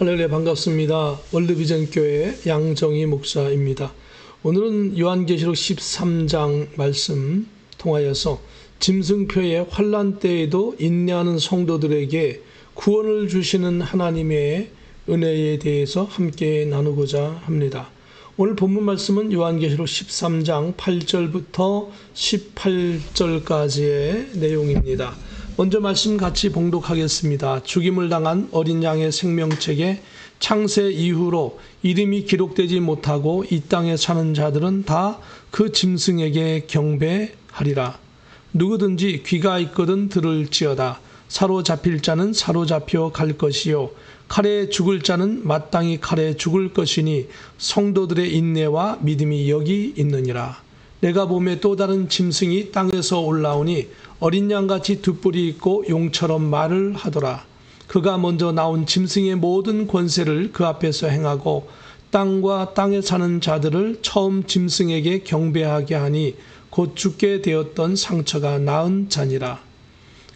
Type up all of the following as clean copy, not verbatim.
할렐루야, 반갑습니다. 월드비전교회 양정희 목사입니다. 오늘은 요한계시록 13장 말씀 통하여서 짐승표의 환난 때에도 인내하는 성도들에게 구원을 주시는 하나님의 은혜에 대해서 함께 나누고자 합니다. 오늘 본문 말씀은 요한계시록 13장 8절부터 18절까지의 내용입니다. 먼저 말씀 같이 봉독하겠습니다. 죽임을 당한 어린 양의 생명책에 창세 이후로 이름이 기록되지 못하고 이 땅에 사는 자들은 다 그 짐승에게 경배하리라. 누구든지 귀가 있거든 들을지어다. 사로잡힐 자는 사로잡혀 갈 것이요 칼에 죽을 자는 마땅히 칼에 죽을 것이니 성도들의 인내와 믿음이 여기 있느니라. 내가 보매 또 다른 짐승이 땅에서 올라오니 어린 양같이 두 뿔이 있고 용처럼 말을 하더라. 그가 먼저 나온 짐승의 모든 권세를 그 앞에서 행하고 땅과 땅에 사는 자들을 처음 짐승에게 경배하게 하니 곧 죽게 되었던 상처가 나은 자니라.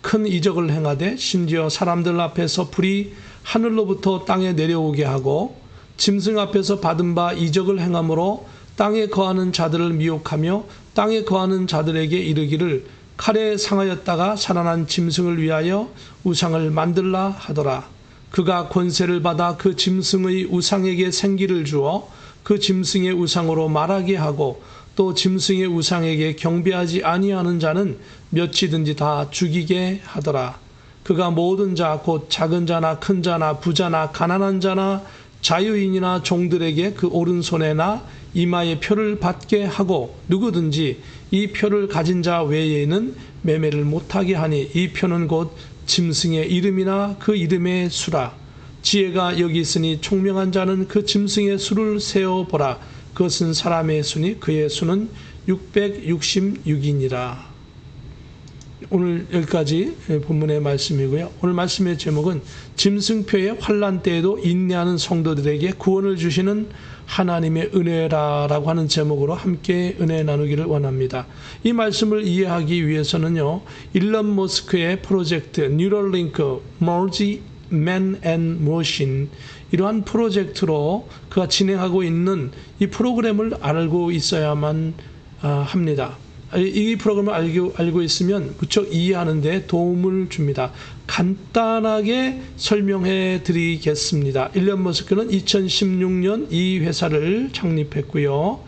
큰 이적을 행하되 심지어 사람들 앞에서 불이 하늘로부터 땅에 내려오게 하고 짐승 앞에서 받은 바 이적을 행함으로 땅에 거하는 자들을 미혹하며 땅에 거하는 자들에게 이르기를 칼에 상하였다가 살아난 짐승을 위하여 우상을 만들라 하더라. 그가 권세를 받아 그 짐승의 우상에게 생기를 주어 그 짐승의 우상으로 말하게 하고 또 짐승의 우상에게 경배하지 아니하는 자는 몇이든지 다 죽이게 하더라. 그가 모든 자 곧 작은 자나 큰 자나 부자나 가난한 자나 자유인이나 종들에게 그 오른손에나 이마에 표를 받게 하고 누구든지 이 표를 가진 자 외에는 매매를 못하게 하니 이 표는 곧 짐승의 이름이나 그 이름의 수라. 지혜가 여기 있으니 총명한 자는 그 짐승의 수를 세어보라. 그것은 사람의 수니 그의 수는 666이니라. 오늘 여기까지 본문의 말씀이고요. 오늘 말씀의 제목은 짐승표의 환난 때에도 인내하는 성도들에게 구원을 주시는 하나님의 은혜라라고 하는 제목으로 함께 은혜 나누기를 원합니다. 이 말씀을 이해하기 위해서는요, 일론 머스크의 프로젝트 뉴럴링크 Merge Man and Machine, 이러한 프로젝트로 그가 진행하고 있는 이 프로그램을 알고 있어야만 합니다. 이 프로그램을 알고 있으면 무척 이해하는 데 도움을 줍니다. 간단하게 설명해 드리겠습니다. 일론 머스크는 2016년 이 회사를 창립했고요.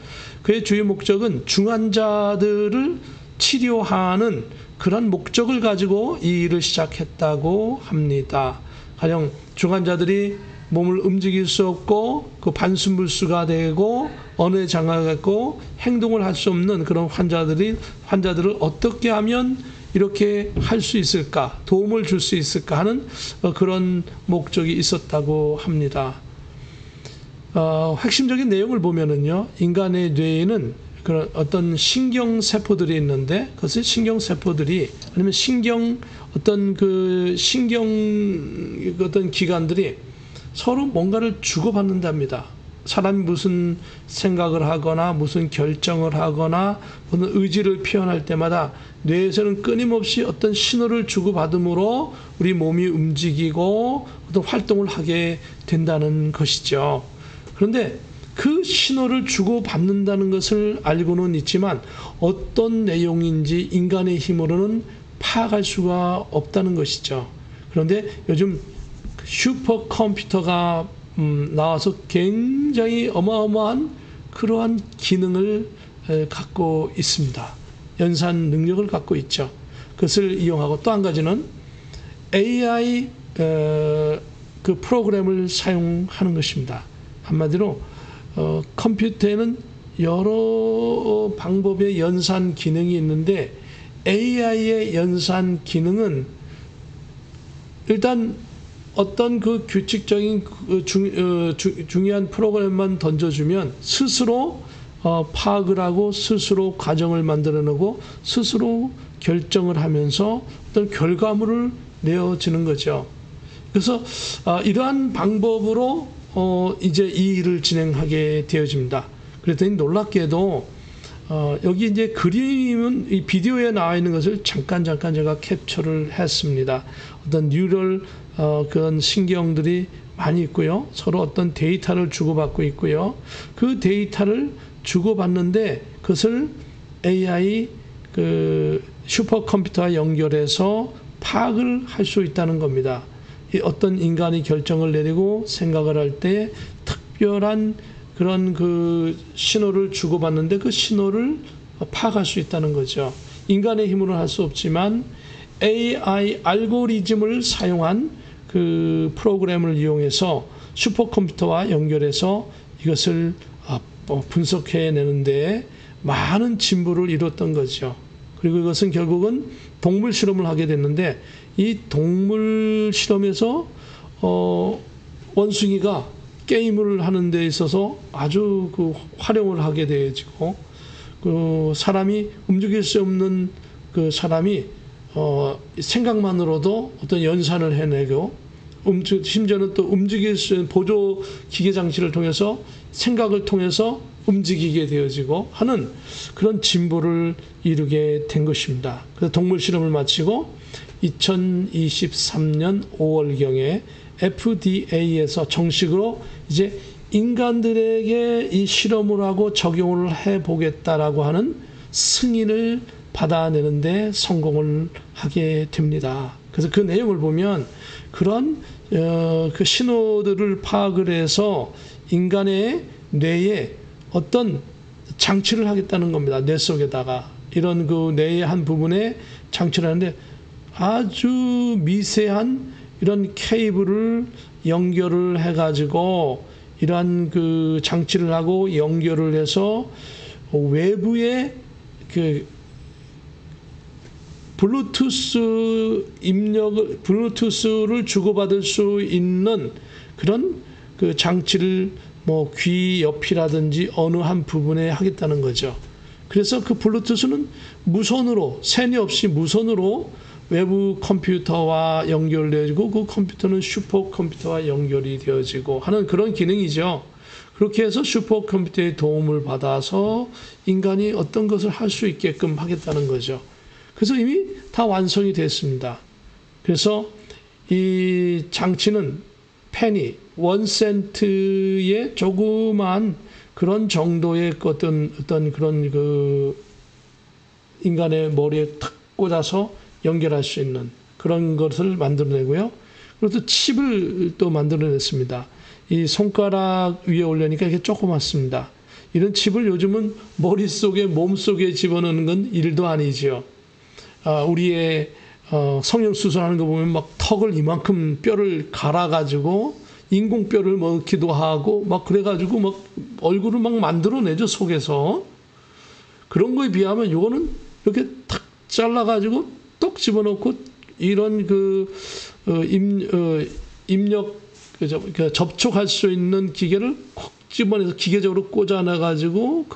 그의 주요 목적은 중환자들을 치료하는 그런 목적을 가지고 이 일을 시작했다고 합니다. 가령 중환자들이 몸을 움직일 수 없고 그 반수물수가 되고 언어에 장애가 있고 행동을 할 수 없는 그런 환자들을 어떻게 하면 이렇게 할 수 있을까, 도움을 줄 수 있을까 하는 그런 목적이 있었다고 합니다. 핵심적인 내용을 보면은요, 인간의 뇌에는 그런 어떤 신경세포들이 있는데, 그것을 신경세포들이, 아니면 어떤 기관들이 서로 뭔가를 주고받는답니다. 사람이 무슨 생각을 하거나 무슨 결정을 하거나 무슨 의지를 표현할 때마다 뇌에서는 끊임없이 어떤 신호를 주고받음으로 우리 몸이 움직이고 어떤 활동을 하게 된다는 것이죠. 그런데 그 신호를 주고받는다는 것을 알고는 있지만 어떤 내용인지 인간의 힘으로는 파악할 수가 없다는 것이죠. 그런데 요즘 슈퍼컴퓨터가 나와서 굉장히 어마어마한 그러한 기능을 갖고 있습니다. 연산 능력을 갖고 있죠. 그것을 이용하고 또 한 가지는 AI 그 프로그램을 사용하는 것입니다. 한마디로 컴퓨터에는 여러 방법의 연산 기능이 있는데 AI의 연산 기능은 일단 어떤 그 규칙적인 중요한 프로그램만 던져주면 스스로 파악을 하고 스스로 과정을 만들어내고 스스로 결정을 하면서 어떤 결과물을 내어주는 거죠. 그래서 이러한 방법으로 이제 이 일을 진행하게 되어집니다. 그랬더니 놀랍게도 여기 이제 그림은 이 비디오에 나와 있는 것을 잠깐 제가 캡처를 했습니다. 어떤 뉴럴 그런 신경들이 많이 있고요. 서로 어떤 데이터를 주고받고 있고요. 그 데이터를 주고받는데 그것을 AI 슈퍼컴퓨터와 연결해서 파악을 할 수 있다는 겁니다. 어떤 인간이 결정을 내리고 생각을 할 때 특별한 그런 신호를 주고받는데 그 신호를 파악할 수 있다는 거죠. 인간의 힘으로는 할 수 없지만 AI 알고리즘을 사용한 프로그램을 이용해서 슈퍼컴퓨터와 연결해서 이것을 분석해내는데 많은 진보를 이뤘던 거죠. 그리고 이것은 결국은 동물 실험을 하게 됐는데 이 동물 실험에서 원숭이가 게임을 하는 데 있어서 아주 활용을 하게 되어지고 사람이 움직일 수 없는 사람이 생각만으로도 어떤 연산을 해내고 심지어는 또 움직일 수 있는 보조 기계 장치를 통해서 생각을 통해서 움직이게 되어지고 하는 그런 진보를 이루게 된 것입니다. 그래서 동물 실험을 마치고 2023년 5월경에 FDA에서 정식으로 이제 인간들에게 이 실험을 하고 적용을 해보겠다라고 하는 승인을 받아내는데 성공을 하게 됩니다. 그래서 그 내용을 보면 그런 그 신호들을 파악을 해서 인간의 뇌에 어떤 장치를 하겠다는 겁니다. 뇌 속에다가 이런 뇌의 한 부분에 장치를 하는데 아주 미세한 이런 케이블을 연결을 해가지고 이러한 장치를 하고 연결을 해서 외부에 블루투스를 주고받을 수 있는 그런 장치를 귀 옆이라든지 어느 한 부분에 하겠다는 거죠. 그래서 블루투스는 무선으로, 샌이 없이 무선으로 외부 컴퓨터와 연결되어지고 그 컴퓨터는 슈퍼컴퓨터와 연결이 되어지고 하는 그런 기능이죠. 그렇게 해서 슈퍼컴퓨터의 도움을 받아서 인간이 어떤 것을 할 수 있게끔 하겠다는 거죠. 그래서 이미 다 완성이 됐습니다. 그래서 이 장치는 페니, 1센트의 조그만 그런 정도의 어떤 그런 인간의 머리에 탁 꽂아서 연결할 수 있는 그런 것을 만들어내고요. 그리고 또 칩을 또 만들어냈습니다. 이 손가락 위에 올려니까 이게 조그맣습니다. 이런 칩을 요즘은 머릿속에, 몸속에 집어넣는 건 일도 아니지요. 우리의 성형수술하는 거 보면 막 턱을 이만큼 뼈를 갈아가지고 인공뼈를 넣기도 하고 막 그래가지고 막 얼굴을 막 만들어내죠, 속에서. 그런 거에 비하면 요거는 이렇게 탁 잘라가지고 똑 집어넣고 이런 입력, 접촉할 수 있는 기계를 콕 집어내서 기계적으로 꽂아놔가지고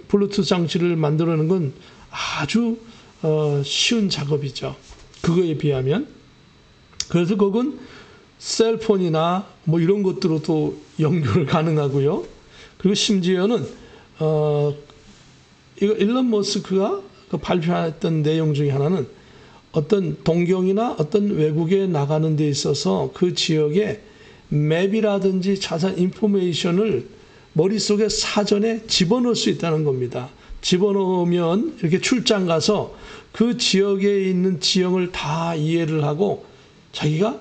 블루투스 장치를 만들어내는 건 아주 쉬운 작업이죠. 그거에 비하면. 그래서 그건 셀폰이나 이런 것들로도 연결 가능하고요. 그리고 심지어는 이거 일론 머스크가 발표했던 내용 중에 하나는 어떤 동경이나 어떤 외국에 나가는 데 있어서 그 지역에 맵이라든지 자세한 인포메이션을 머릿속에 사전에 집어넣을 수 있다는 겁니다. 집어넣으면 이렇게 출장 가서 그 지역에 있는 지형을 다 이해를 하고 자기가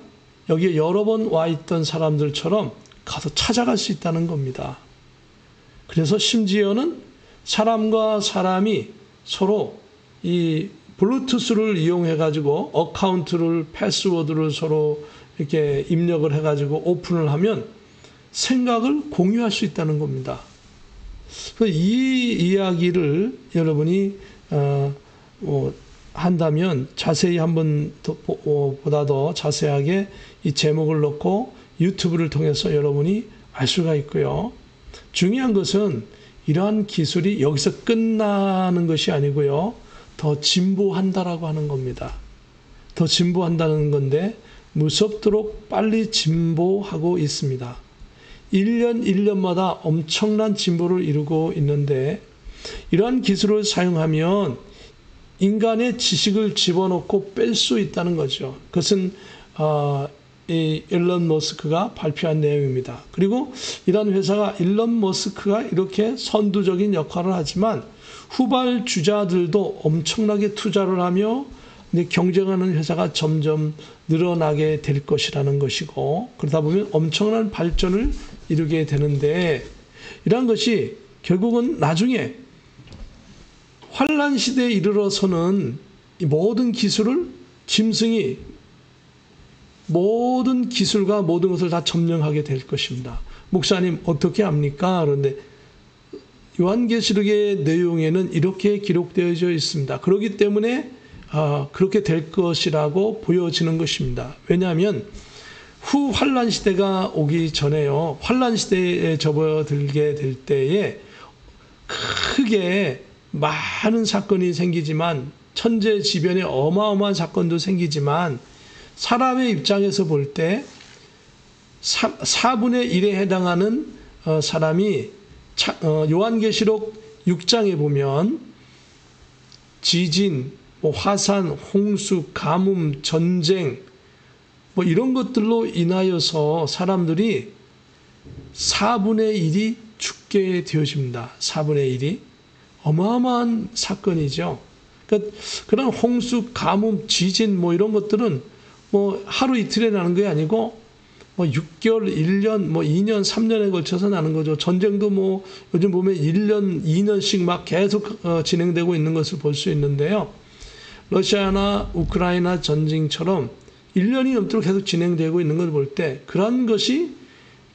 여기에 여러 번 와 있던 사람들처럼 가서 찾아갈 수 있다는 겁니다. 그래서 심지어는 사람과 사람이 서로 이 블루투스를 이용해 가지고 어카운트를, 패스워드를 서로 이렇게 입력을 해 가지고 오픈을 하면 생각을 공유할 수 있다는 겁니다. 이 이야기를 여러분이 한다면 자세히 한번 보다 더 자세하게 이 제목을 넣고 유튜브를 통해서 여러분이 알 수가 있고요. 중요한 것은 이러한 기술이 여기서 끝나는 것이 아니고요. 더 진보한다라고 하는 겁니다. 더 진보한다는 건데 무섭도록 빨리 진보하고 있습니다. 1년 1년마다 엄청난 진보를 이루고 있는데 이러한 기술을 사용하면 인간의 지식을 집어넣고 뺄 수 있다는 거죠. 그것은 이 일론 머스크가 발표한 내용입니다. 그리고 이런 회사가 일론 머스크가 이렇게 선두적인 역할을 하지만 후발 주자들도 엄청나게 투자를 하며 경쟁하는 회사가 점점 늘어나게 될 것이라는 것이고, 그러다 보면 엄청난 발전을 이루게 되는데, 이러한 것이 결국은 나중에 환란 시대에 이르러서는 이 모든 기술을 짐승이 모든 기술과 모든 것을 다 점령하게 될 것입니다. 목사님 어떻게 합니까? 그런데 요한계시록의 내용에는 이렇게 기록되어져 있습니다. 그렇기 때문에 그렇게 될 것이라고 보여지는 것입니다. 왜냐하면 후 환란 시대가 오기 전에요. 환란 시대에 접어들게 될 때에 크게 많은 사건이 생기지만, 천재지변의 어마어마한 사건도 생기지만, 사람의 입장에서 볼 때 4분의 1에 해당하는 사람이 요한계시록 6장에 보면 지진, 화산, 홍수, 가뭄, 전쟁 이런 것들로 인하여서 사람들이 4분의 1이 죽게 되어집니다. 4분의 1이. 어마어마한 사건이죠. 그러니까 그런 홍수, 가뭄, 지진 이런 것들은 하루 이틀에 나는 게 아니고 6개월, 1년, 2년, 3년에 걸쳐서 나는 거죠. 전쟁도 요즘 보면 1년, 2년씩 막 계속 진행되고 있는 것을 볼 수 있는데요. 러시아나 우크라이나 전쟁처럼 1년이 넘도록 계속 진행되고 있는 걸 볼 때 그런 것이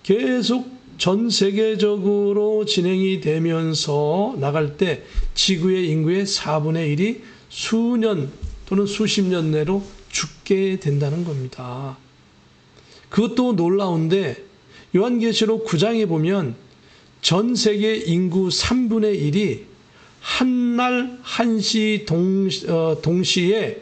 계속 전 세계적으로 진행이 되면서 나갈 때 지구의 인구의 4분의 1이 수년 또는 수십 년 내로 죽게 된다는 겁니다. 그것도 놀라운데 요한계시록 9장에 보면 전 세계 인구 3분의 1이 한날 한시 동시에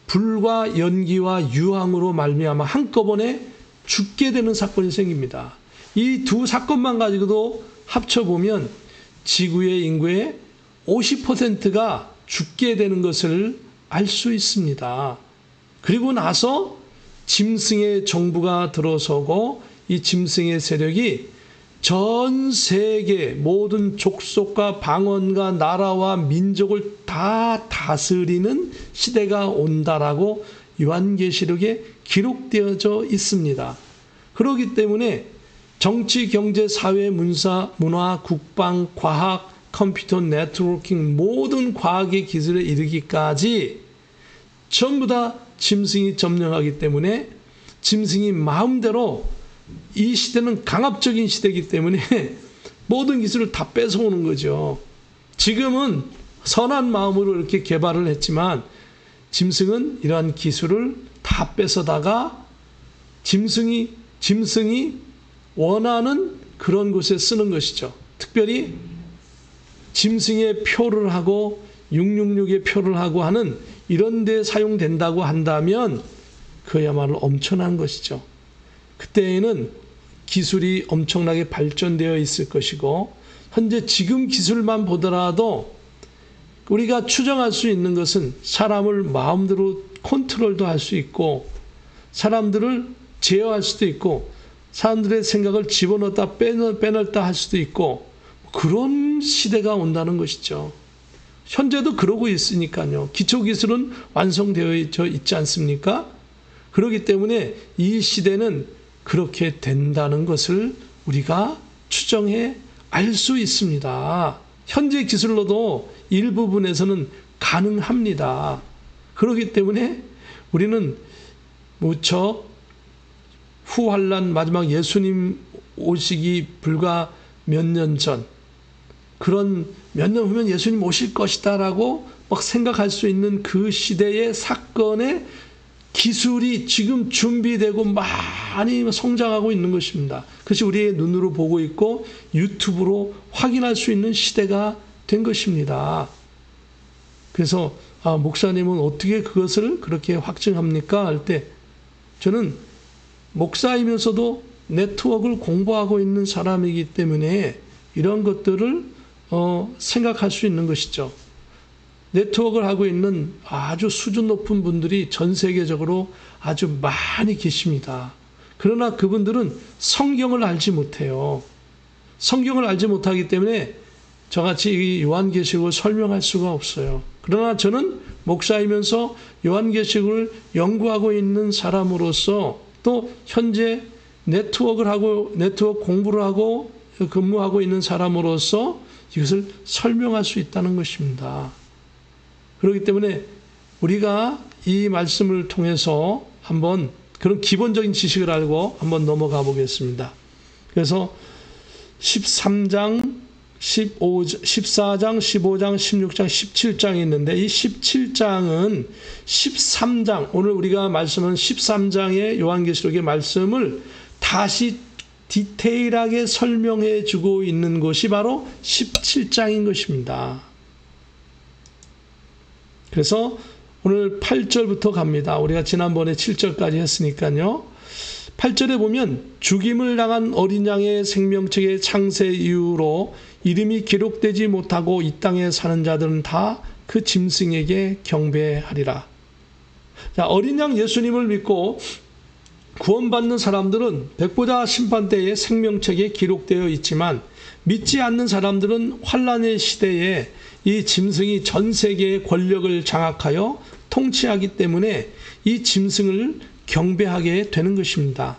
불과 연기와 유황으로 말미암아 한꺼번에 죽게 되는 사건이 생깁니다. 이 두 사건만 가지고도 합쳐보면 지구의 인구의 50%가 죽게 되는 것을 알 수 있습니다. 그리고 나서 짐승의 정부가 들어서고 이 짐승의 세력이 전 세계 모든 족속과 방언과 나라와 민족을 다 다스리는 시대가 온다라고 요한계시록에 기록되어져 있습니다. 그렇기 때문에 정치, 경제, 사회, 문화, 국방, 과학, 컴퓨터, 네트워킹 모든 과학의 기술에 이르기까지 전부 다 짐승이 점령하기 때문에 짐승이 마음대로, 이 시대는 강압적인 시대이기 때문에 모든 기술을 다 뺏어오는 거죠. 지금은 선한 마음으로 이렇게 개발을 했지만 짐승은 이러한 기술을 다 뺏어다가 짐승이 원하는 그런 곳에 쓰는 것이죠. 특별히 짐승의 표를 하고 666의 표를 하고 하는 이런 데 사용된다고 한다면 그야말로 엄청난 것이죠. 그때에는 기술이 엄청나게 발전되어 있을 것이고, 현재 지금 기술만 보더라도 우리가 추정할 수 있는 것은 사람을 마음대로 컨트롤도 할 수 있고, 사람들을 제어할 수도 있고, 사람들의 생각을 집어넣었다 빼넣었다 할 수도 있고, 그런 시대가 온다는 것이죠. 현재도 그러고 있으니까요. 기초기술은 완성되어 있지 않습니까? 그렇기 때문에 이 시대는 그렇게 된다는 것을 우리가 추정해 알 수 있습니다. 현재 기술로도 일부분에서는 가능합니다. 그렇기 때문에 우리는 무척 후환란 마지막 예수님 오시기 불과 몇 년 전, 그런 몇 년 후면 예수님 오실 것이다라고 막 생각할 수 있는 그 시대의 사건의 기술이 지금 준비되고 많이 성장하고 있는 것입니다. 그것이 우리의 눈으로 보고 있고 유튜브로 확인할 수 있는 시대가 된 것입니다. 그래서 목사님은 어떻게 그것을 그렇게 확증합니까? 할 때 저는 목사이면서도 네트워크를 공부하고 있는 사람이기 때문에 이런 것들을 생각할 수 있는 것이죠. 네트워크를 하고 있는 아주 수준 높은 분들이 전 세계적으로 아주 많이 계십니다. 그러나 그분들은 성경을 알지 못해요. 성경을 알지 못하기 때문에 저같이 이 요한계시록을 설명할 수가 없어요. 그러나 저는 목사이면서 요한계시록을 연구하고 있는 사람으로서 또 현재 네트워크 공부를 하고 근무하고 있는 사람으로서 이것을 설명할 수 있다는 것입니다. 그렇기 때문에 우리가 이 말씀을 통해서 한번 그런 기본적인 지식을 알고 한번 넘어가 보겠습니다. 그래서 13장, 14장, 15장, 16장, 17장이 있는데 이 17장은 13장, 오늘 우리가 말씀은 13장의 요한계시록의 말씀을 다시 디테일하게 설명해 주고 있는 것이 바로 17장인 것입니다. 그래서 오늘 8절부터 갑니다. 우리가 지난번에 7절까지 했으니까요. 8절에 보면 죽임을 당한 어린 양의 생명책의 창세 이후로 이름이 기록되지 못하고 이 땅에 사는 자들은 다 그 짐승에게 경배하리라. 자, 어린 양 예수님을 믿고 구원받는 사람들은 백보자 심판대의 생명책에 기록되어 있지만 믿지 않는 사람들은 환란의 시대에 이 짐승이 전 세계의 권력을 장악하여 통치하기 때문에 이 짐승을 경배하게 되는 것입니다.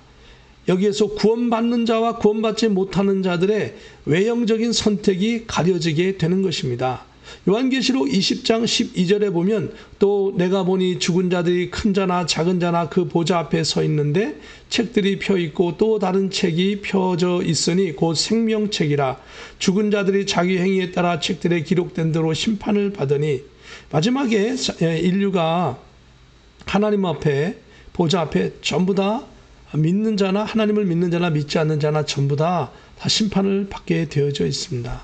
여기에서 구원받는 자와 구원받지 못하는 자들의 외형적인 선택이 가려지게 되는 것입니다. 요한계시록 20장 12절에 보면 또 내가 보니 죽은 자들이 큰 자나 작은 자나 그 보좌 앞에 서 있는데 책들이 펴 있고 또 다른 책이 펴져 있으니 곧 생명책이라. 죽은 자들이 자기 행위에 따라 책들에 기록된 대로 심판을 받으니. 마지막에 인류가 하나님 앞에 보좌 앞에 전부 다 믿는 자나 하나님을 믿는 자나 믿지 않는 자나 전부 다 심판을 받게 되어져 있습니다.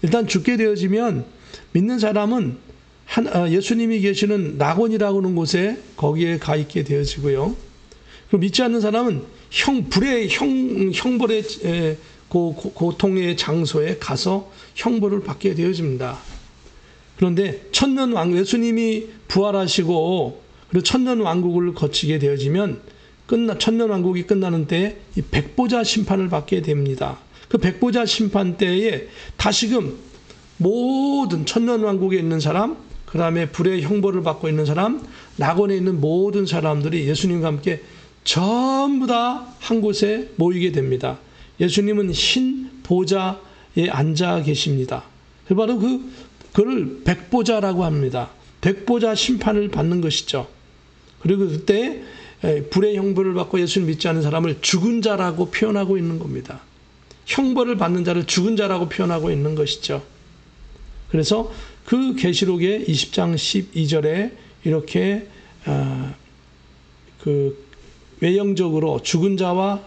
일단 죽게 되어지면 믿는 사람은 예수님이 계시는 낙원이라고 하는 곳에 거기에 가 있게 되어지고요. 그리고 믿지 않는 사람은 형벌의 고통의 장소에 가서 형벌을 받게 되어집니다. 그런데 예수님이 부활하시고 그리고 천년왕국을 거치게 되어지면 천년왕국이 끝나는 때에 이 백보자 심판을 받게 됩니다. 그 백보자 심판 때에 다시금 모든 천년왕국에 있는 사람, 그 다음에 불의 형벌을 받고 있는 사람, 낙원에 있는 모든 사람들이 예수님과 함께 전부 다 한 곳에 모이게 됩니다. 예수님은 흰 보좌에 앉아 계십니다. 바로 그를 백보자라고 합니다. 백보자 심판을 받는 것이죠. 그리고 그때 불의 형벌을 받고 예수님 믿지 않는 사람을 죽은 자라고 표현하고 있는 겁니다. 형벌을 받는 자를 죽은 자라고 표현하고 있는 것이죠. 그래서 그 계시록의 20장 12절에 이렇게 외형적으로 죽은 자와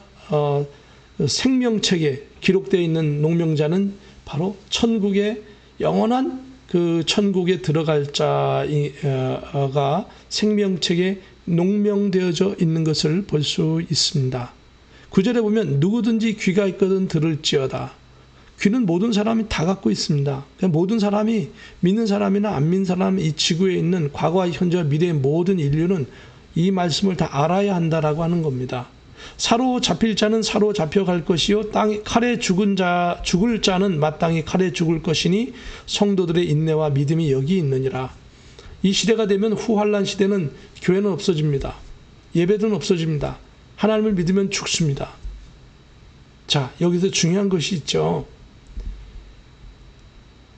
생명책에 기록되어 있는 농명자는 바로 천국의 영원한 그 천국에 들어갈 자가 생명책에 농명되어져 있는 것을 볼 수 있습니다. 9절에 보면 누구든지 귀가 있거든 들을지어다. 귀는 모든 사람이 다 갖고 있습니다. 모든 사람이 믿는 사람이나 안 믿는 사람 이 지구에 있는 과거와 현재와 미래의 모든 인류는 이 말씀을 다 알아야 한다라고 하는 겁니다. 사로잡힐 자는 사로잡혀갈 것이요 칼에 죽을 자는 마땅히 칼에 죽을 것이니 성도들의 인내와 믿음이 여기 있느니라. 이 시대가 되면 후환란 시대는 교회는 없어집니다. 예배는 없어집니다. 하나님을 믿으면 죽습니다. 자, 여기서 중요한 것이 있죠.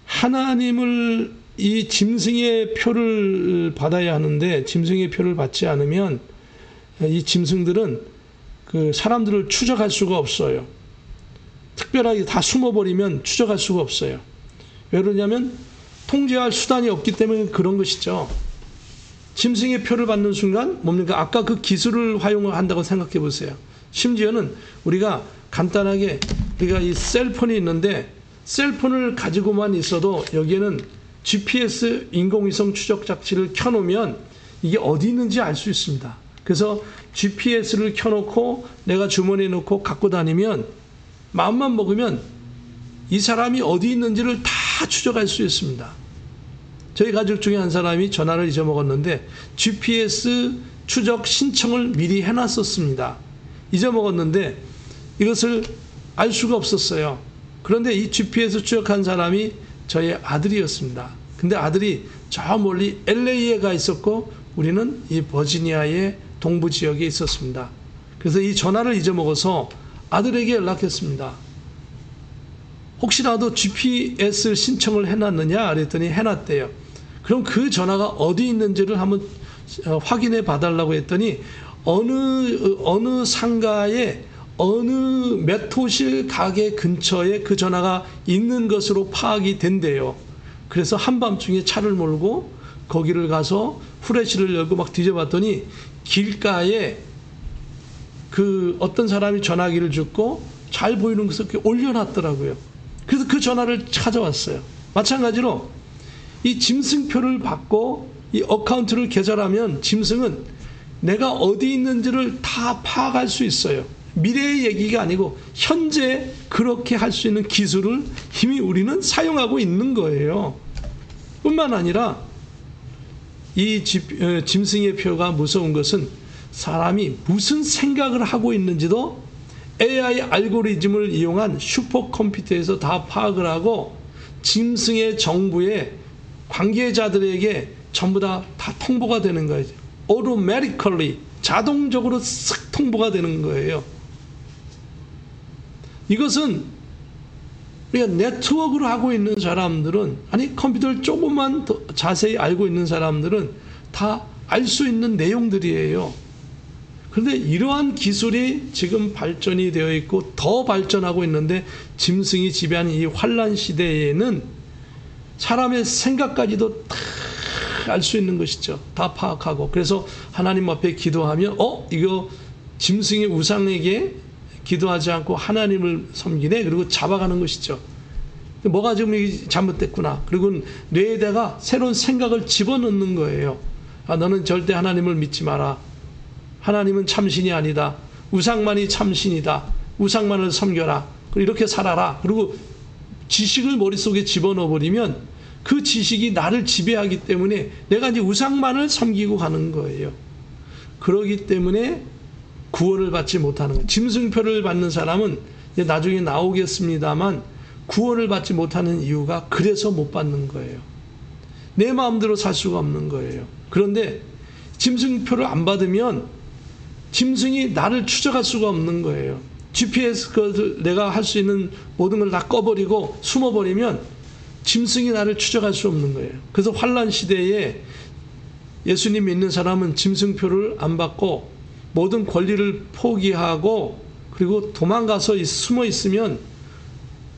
하나님을 이 짐승의 표를 받아야 하는데 짐승의 표를 받지 않으면 이 짐승들은 그 사람들을 추적할 수가 없어요. 특별하게 다 숨어버리면 추적할 수가 없어요. 왜 그러냐면 통제할 수단이 없기 때문에 그런 것이죠. 짐승의 표를 받는 순간 뭡니까? 아까 그 기술을 활용을 한다고 생각해 보세요. 심지어는 우리가 간단하게 우리가 이 셀폰이 있는데 셀폰을 가지고만 있어도 여기에는 GPS 인공위성 추적 장치를 켜놓으면 이게 어디 있는지 알 수 있습니다. 그래서 GPS를 켜놓고 내가 주머니에 넣고 갖고 다니면 마음만 먹으면 이 사람이 어디 있는지를 다 추적할 수 있습니다. 저희 가족 중에 한 사람이 전화를 잊어먹었는데 GPS 추적 신청을 미리 해놨었습니다. 잊어먹었는데 이것을 알 수가 없었어요. 그런데 이 GPS 추적한 사람이 저의 아들이었습니다. 근데 아들이 저 멀리 LA에 가 있었고 우리는 이 버지니아의 동부 지역에 있었습니다. 그래서 이 전화를 잊어먹어서 아들에게 연락했습니다. 혹시라도 GPS 신청을 해놨느냐 그랬더니 해놨대요. 그럼 그 전화가 어디 있는지를 한번 확인해 봐달라고 했더니 어느 상가에 어느 몇 호실 가게 근처에 그 전화가 있는 것으로 파악이 된대요. 그래서 한밤중에 차를 몰고 거기를 가서 후레쉬를 열고 막 뒤져봤더니 길가에 그 어떤 사람이 전화기를 줬고 잘 보이는 것을 이렇게 올려놨더라고요. 그래서 그 전화를 찾아왔어요. 마찬가지로 이 짐승표를 받고 이 어카운트를 개설하면 짐승은 내가 어디 있는지를 다 파악할 수 있어요. 미래의 얘기가 아니고 현재 그렇게 할 수 있는 기술을 이미 우리는 사용하고 있는 거예요. 뿐만 아니라 이 짐승의 표가 무서운 것은 사람이 무슨 생각을 하고 있는지도 AI 알고리즘을 이용한 슈퍼컴퓨터에서 다 파악을 하고 짐승의 정부에 관계자들에게 전부 다 통보가 되는 거예요. automatically 자동적으로 싹 통보가 되는 거예요. 이것은 우리가 네트워크를 하고 있는 사람들은 아니 컴퓨터를 조금만 더 자세히 알고 있는 사람들은 다 알 수 있는 내용들이에요. 그런데 이러한 기술이 지금 발전이 되어 있고 더 발전하고 있는데 짐승이 지배하는 이 환란 시대에는 사람의 생각까지도 다 알 수 있는 것이죠. 다 파악하고. 그래서 하나님 앞에 기도하면 이거 짐승의 우상에게 기도하지 않고 하나님을 섬기네. 그리고 잡아가는 것이죠. 뭐가 지금 잘못됐구나. 그리고 뇌에다가 새로운 생각을 집어넣는 거예요. 너는 절대 하나님을 믿지 마라. 하나님은 참신이 아니다. 우상만이 참신이다. 우상만을 섬겨라. 그리고 이렇게 살아라. 그리고 지식을 머릿속에 집어넣어버리면 그 지식이 나를 지배하기 때문에 내가 이제 우상만을 섬기고 가는 거예요. 그러기 때문에 구원을 받지 못하는 거예요. 짐승표를 받는 사람은 이제 나중에 나오겠습니다만 구원을 받지 못하는 이유가 그래서 못 받는 거예요. 내 마음대로 살 수가 없는 거예요. 그런데 짐승표를 안 받으면 짐승이 나를 추적할 수가 없는 거예요. GPS 내가 할 수 있는 모든 걸 다 꺼버리고 숨어버리면 짐승이 나를 추적할 수 없는 거예요. 그래서 환란 시대에 예수님 믿는 사람은 짐승표를 안 받고 모든 권리를 포기하고 그리고 도망가서 숨어 있으면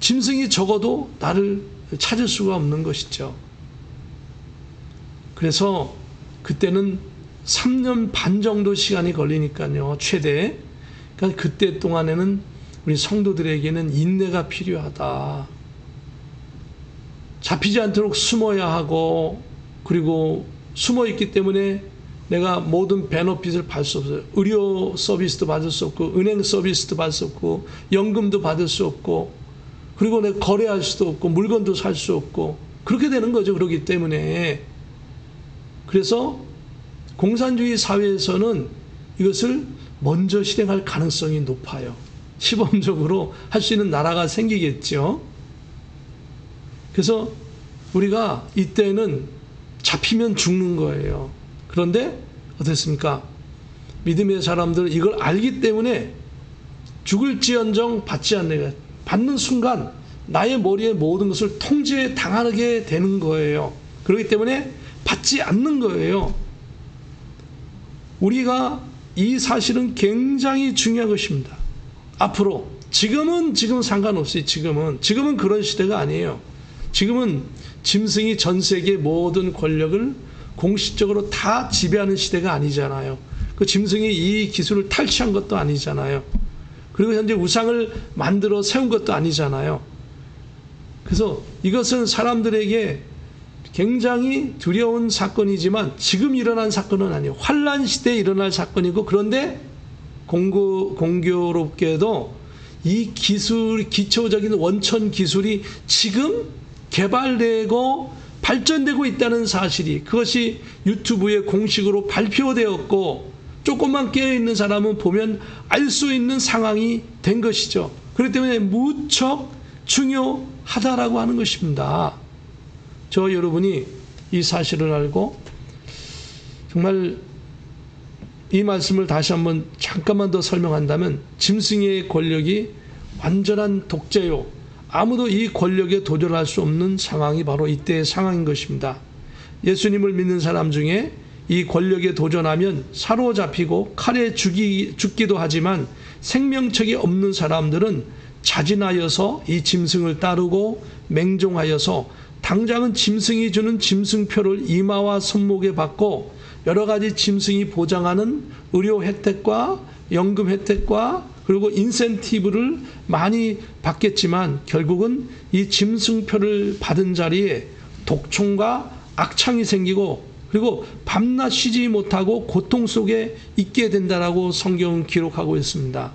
짐승이 적어도 나를 찾을 수가 없는 것이죠. 그래서 그때는 3년 반 정도 시간이 걸리니까요. 최대. 그러니까 그때 동안에는 우리 성도들에게는 인내가 필요하다. 잡히지 않도록 숨어야 하고 그리고 숨어 있기 때문에 내가 모든 베너핏을 받을 수 없어요. 의료 서비스도 받을 수 없고 은행 서비스도 받을 수 없고 연금도 받을 수 없고 그리고 내가 거래할 수도 없고 물건도 살 수 없고 그렇게 되는 거죠. 그렇기 때문에 그래서 공산주의 사회에서는 이것을 먼저 실행할 가능성이 높아요. 시범적으로 할 수 있는 나라가 생기겠죠. 그래서 우리가 이때는 잡히면 죽는 거예요. 그런데 어떻습니까? 믿음의 사람들은 이걸 알기 때문에 죽을지언정 받지 않는 받는 순간 나의 머리에 모든 것을 통제당하게 되는 거예요. 그렇기 때문에 받지 않는 거예요. 우리가 이 사실은 굉장히 중요한 것입니다. 앞으로 지금 상관없이 지금은 그런 시대가 아니에요. 지금은 짐승이 전 세계 모든 권력을 공식적으로 다 지배하는 시대가 아니잖아요. 그 짐승이 이 기술을 탈취한 것도 아니잖아요. 그리고 현재 우상을 만들어 세운 것도 아니잖아요. 그래서 이것은 사람들에게 굉장히 두려운 사건이지만 지금 일어난 사건은 아니에요. 환란 시대에 일어날 사건이고 그런데 공교롭게도 이 기술, 기초적인 원천 기술이 지금 개발되고 발전되고 있다는 사실이 그것이 유튜브에 공식으로 발표되었고 조금만 깨어있는 사람은 보면 알 수 있는 상황이 된 것이죠. 그렇기 때문에 무척 중요하다라고 하는 것입니다. 저 여러분이 이 사실을 알고 정말 이 말씀을 다시 한번 잠깐만 더 설명한다면 짐승의 권력이 완전한 독재요. 아무도 이 권력에 도전할 수 없는 상황이 바로 이때의 상황인 것입니다. 예수님을 믿는 사람 중에 이 권력에 도전하면 사로잡히고 칼에 죽기도 하지만 생명책이 없는 사람들은 자진하여서 이 짐승을 따르고 맹종하여서 당장은 짐승이 주는 짐승표를 이마와 손목에 받고 여러 가지 짐승이 보장하는 의료 혜택과 연금 혜택과 그리고 인센티브를 많이 받겠지만 결국은 이 짐승표를 받은 자리에 독총과 악창이 생기고 그리고 밤낮 쉬지 못하고 고통 속에 있게 된다라고 성경은 기록하고 있습니다.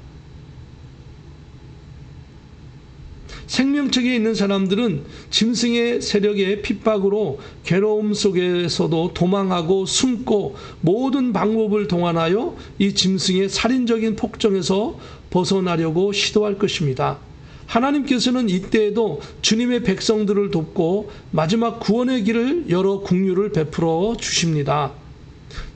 생명책에 있는 사람들은 짐승의 세력의 핍박으로 괴로움 속에서도 도망하고 숨고 모든 방법을 동원하여 이 짐승의 살인적인 폭정에서 벗어나려고 시도할 것입니다. 하나님께서는 이때에도 주님의 백성들을 돕고 마지막 구원의 길을 열어 긍휼을 베풀어 주십니다.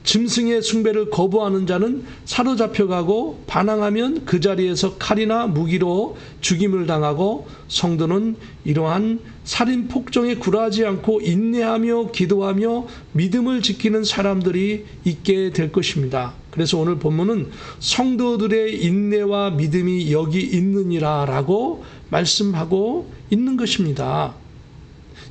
짐승의 숭배를 거부하는 자는 사로잡혀가고 반항하면 그 자리에서 칼이나 무기로 죽임을 당하고 성도는 이러한 살인 폭정에 굴하지 않고 인내하며 기도하며 믿음을 지키는 사람들이 있게 될 것입니다. 그래서 오늘 본문은 성도들의 인내와 믿음이 여기 있느니라 라고 말씀하고 있는 것입니다.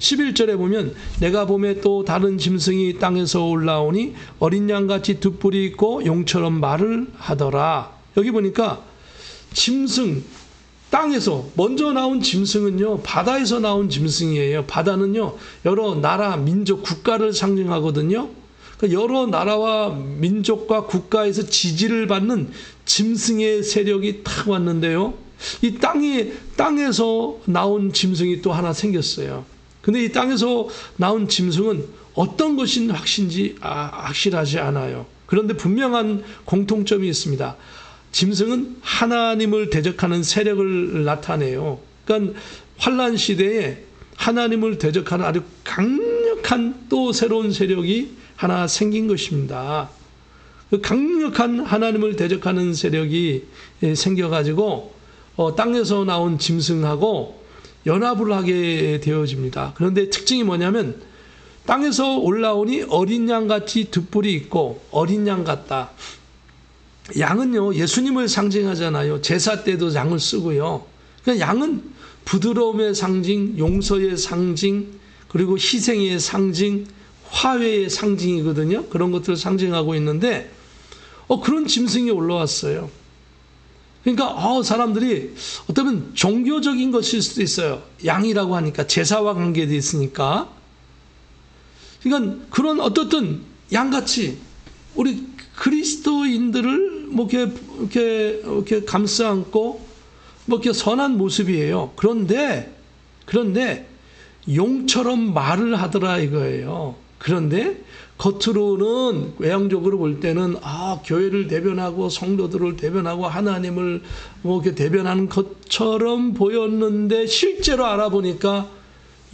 11절에 보면 내가 봄에 또 다른 짐승이 땅에서 올라오니 어린 양같이 두 뿔이 있고 용처럼 말을 하더라. 여기 보니까 짐승, 땅에서 먼저 나온 짐승은요 바다에서 나온 짐승이에요. 바다는요 여러 나라, 민족, 국가를 상징하거든요. 그러니까 여러 나라와 민족과 국가에서 지지를 받는 짐승의 세력이 탁 왔는데요. 이 땅에서 나온 짐승이 또 하나 생겼어요. 근데 이 땅에서 나온 짐승은 어떤 것이 확실하지 않아요. 그런데 분명한 공통점이 있습니다. 짐승은 하나님을 대적하는 세력을 나타내요. 그러니까 환란 시대에 하나님을 대적하는 아주 강력한 또 새로운 세력이 하나 생긴 것입니다. 그 강력한 하나님을 대적하는 세력이 생겨가지고 땅에서 나온 짐승하고 연합을 하게 되어집니다. 그런데 특징이 뭐냐면 땅에서 올라오니 어린 양같이 두 뿔이 있고 어린 양 같다. 양은요 예수님을 상징하잖아요. 제사 때도 양을 쓰고요. 그러니까 양은 부드러움의 상징, 용서의 상징, 그리고 희생의 상징, 화해의 상징이거든요. 그런 것들을 상징하고 있는데 그런 짐승이 올라왔어요. 그러니까 사람들이 어쩌면 종교적인 것일 수도 있어요. 양이라고 하니까 제사와 관계되어 있으니까. 그러니까 그런 어떻든 양같이 우리 그리스도인들을 뭐 이렇게 감싸 안고 뭐 이렇게 선한 모습이에요. 그런데 용처럼 말을 하더라 이거예요. 그런데 겉으로는 외형적으로 볼 때는 교회를 대변하고 성도들을 대변하고 하나님을 뭐 이렇게 대변하는 것처럼 보였는데 실제로 알아보니까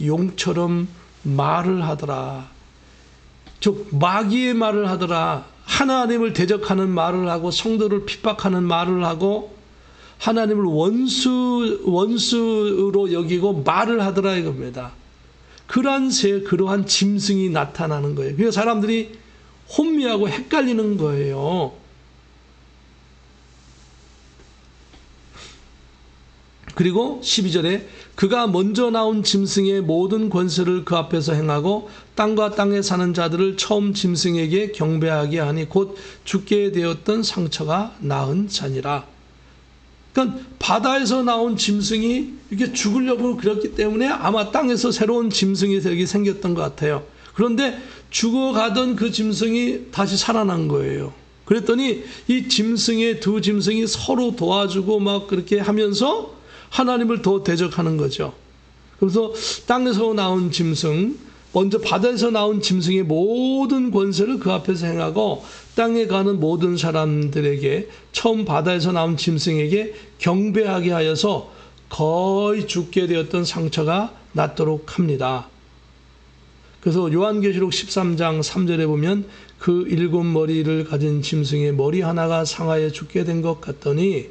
용처럼 말을 하더라. 즉 마귀의 말을 하더라. 하나님을 대적하는 말을 하고 성도를 핍박하는 말을 하고 하나님을 원수로 여기고 말을 하더라 이겁니다. 그러한 짐승이 나타나는 거예요. 그래서 사람들이 혼미하고 헷갈리는 거예요. 그리고 12절에 그가 먼저 나온 짐승의 모든 권세를 그 앞에서 행하고 땅과 땅에 사는 자들을 처음 짐승에게 경배하게 하니 곧 죽게 되었던 상처가 나은 자니라. 그러니까 바다에서 나온 짐승이 이렇게 죽으려고 그랬기 때문에 아마 땅에서 새로운 짐승이 생겼던 것 같아요. 그런데 죽어가던 그 짐승이 다시 살아난 거예요. 그랬더니 이 두 짐승이 서로 도와주고 막 그렇게 하면서 하나님을 더 대적하는 거죠. 그래서 땅에서 나온 짐승, 먼저 바다에서 나온 짐승의 모든 권세를 그 앞에서 행하고 땅에 가는 모든 사람들에게 처음 바다에서 나온 짐승에게 경배하게 하여서 거의 죽게 되었던 상처가 낫도록 합니다. 그래서 요한계시록 13장 3절에 보면 그 7머리를 가진 짐승의 머리 하나가 상하여 죽게 된 것 같더니,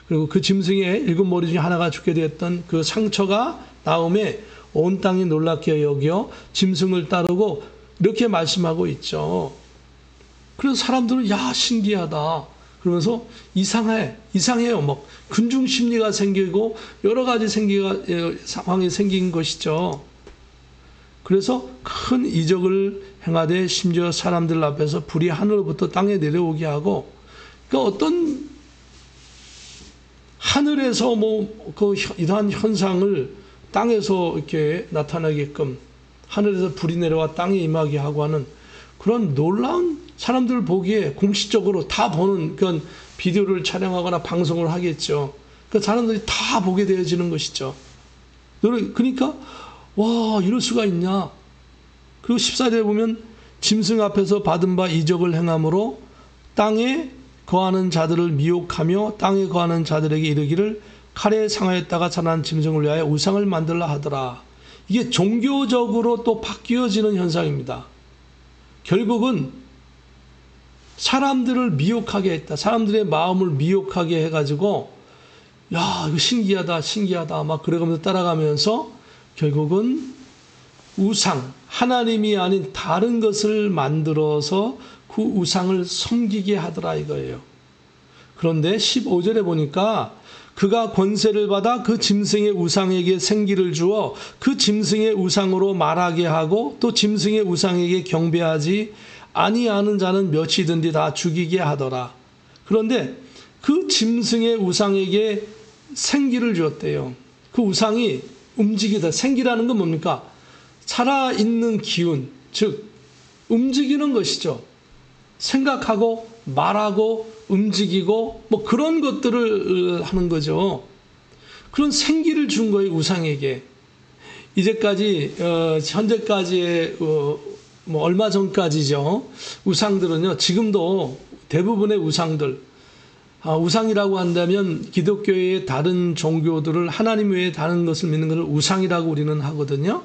그리고 그 짐승의 7머리 중에 하나가 죽게 되었던 그 상처가 나음에 온 땅이 놀랍게 여겨 짐승을 따르고 이렇게 말씀하고 있죠. 그래서 사람들은 야 신기하다 그러면서 이상해요. 막 군중 심리가 생기고 여러 가지 상황이 생긴 것이죠. 그래서 큰 이적을 행하되 심지어 사람들 앞에서 불이 하늘로부터 땅에 내려오게 하고, 그러니까 어떤 하늘에서 이러한 현상을 땅에서 이렇게 나타나게끔 하늘에서 불이 내려와 땅에 임하게 하고 하는 그런 놀라운, 사람들 보기에 공식적으로 다 보는 그런 비디오를 촬영하거나 방송을 하겠죠. 그 사람들이 다 보게 되어지는 것이죠. 그러니까 와 이럴 수가 있냐. 그리고 14절에 보면 짐승 앞에서 받은 바 이적을 행함으로 땅에 거하는 자들을 미혹하며 땅에 거하는 자들에게 이르기를 칼에 상하였다가 자란 짐승을 위하여 우상을 만들라 하더라. 이게 종교적으로 또 바뀌어지는 현상입니다. 결국은 사람들을 미혹하게 했다. 사람들의 마음을 미혹하게 해가지고 야 이거 신기하다 막 그래가면서 따라가면서 결국은 우상, 하나님이 아닌 다른 것을 만들어서 그 우상을 섬기게 하더라 이거예요. 그런데 15절에 보니까 그가 권세를 받아 그 짐승의 우상에게 생기를 주어 그 짐승의 우상으로 말하게 하고 또 짐승의 우상에게 경배하지 아니하는 자는 몇이든지 다 죽이게 하더라. 그런데 그 짐승의 우상에게 생기를 주었대요. 그 우상이 움직이다. 생기라는 건 뭡니까? 살아있는 기운, 즉 움직이는 것이죠. 생각하고 말하고 움직이고 그런 것들을 하는 거죠. 그런 생기를 준 거예요, 우상에게. 이제까지 현재까지의 얼마 전까지죠. 우상들은요. 지금도 대부분의 우상들, 우상이라고 한다면 기독교의 다른 종교들을 하나님 외에 다른 것을 믿는 것을 우상이라고 우리는 하거든요.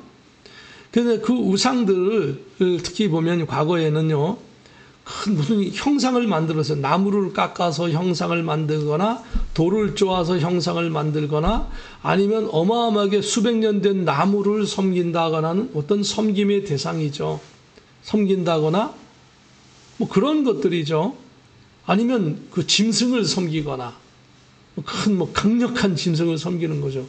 그런데 그 우상들을 특히 보면 과거에는요. 큰 무슨 형상을 만들어서 나무를 깎아서 형상을 만들거나 돌을 쪼아서 형상을 만들거나 아니면 어마어마하게 수백 년 된 나무를 섬긴다거나는 어떤 섬김의 대상이죠. 섬긴다거나 그런 것들이죠. 아니면 그 짐승을 섬기거나 큰 강력한 짐승을 섬기는 거죠.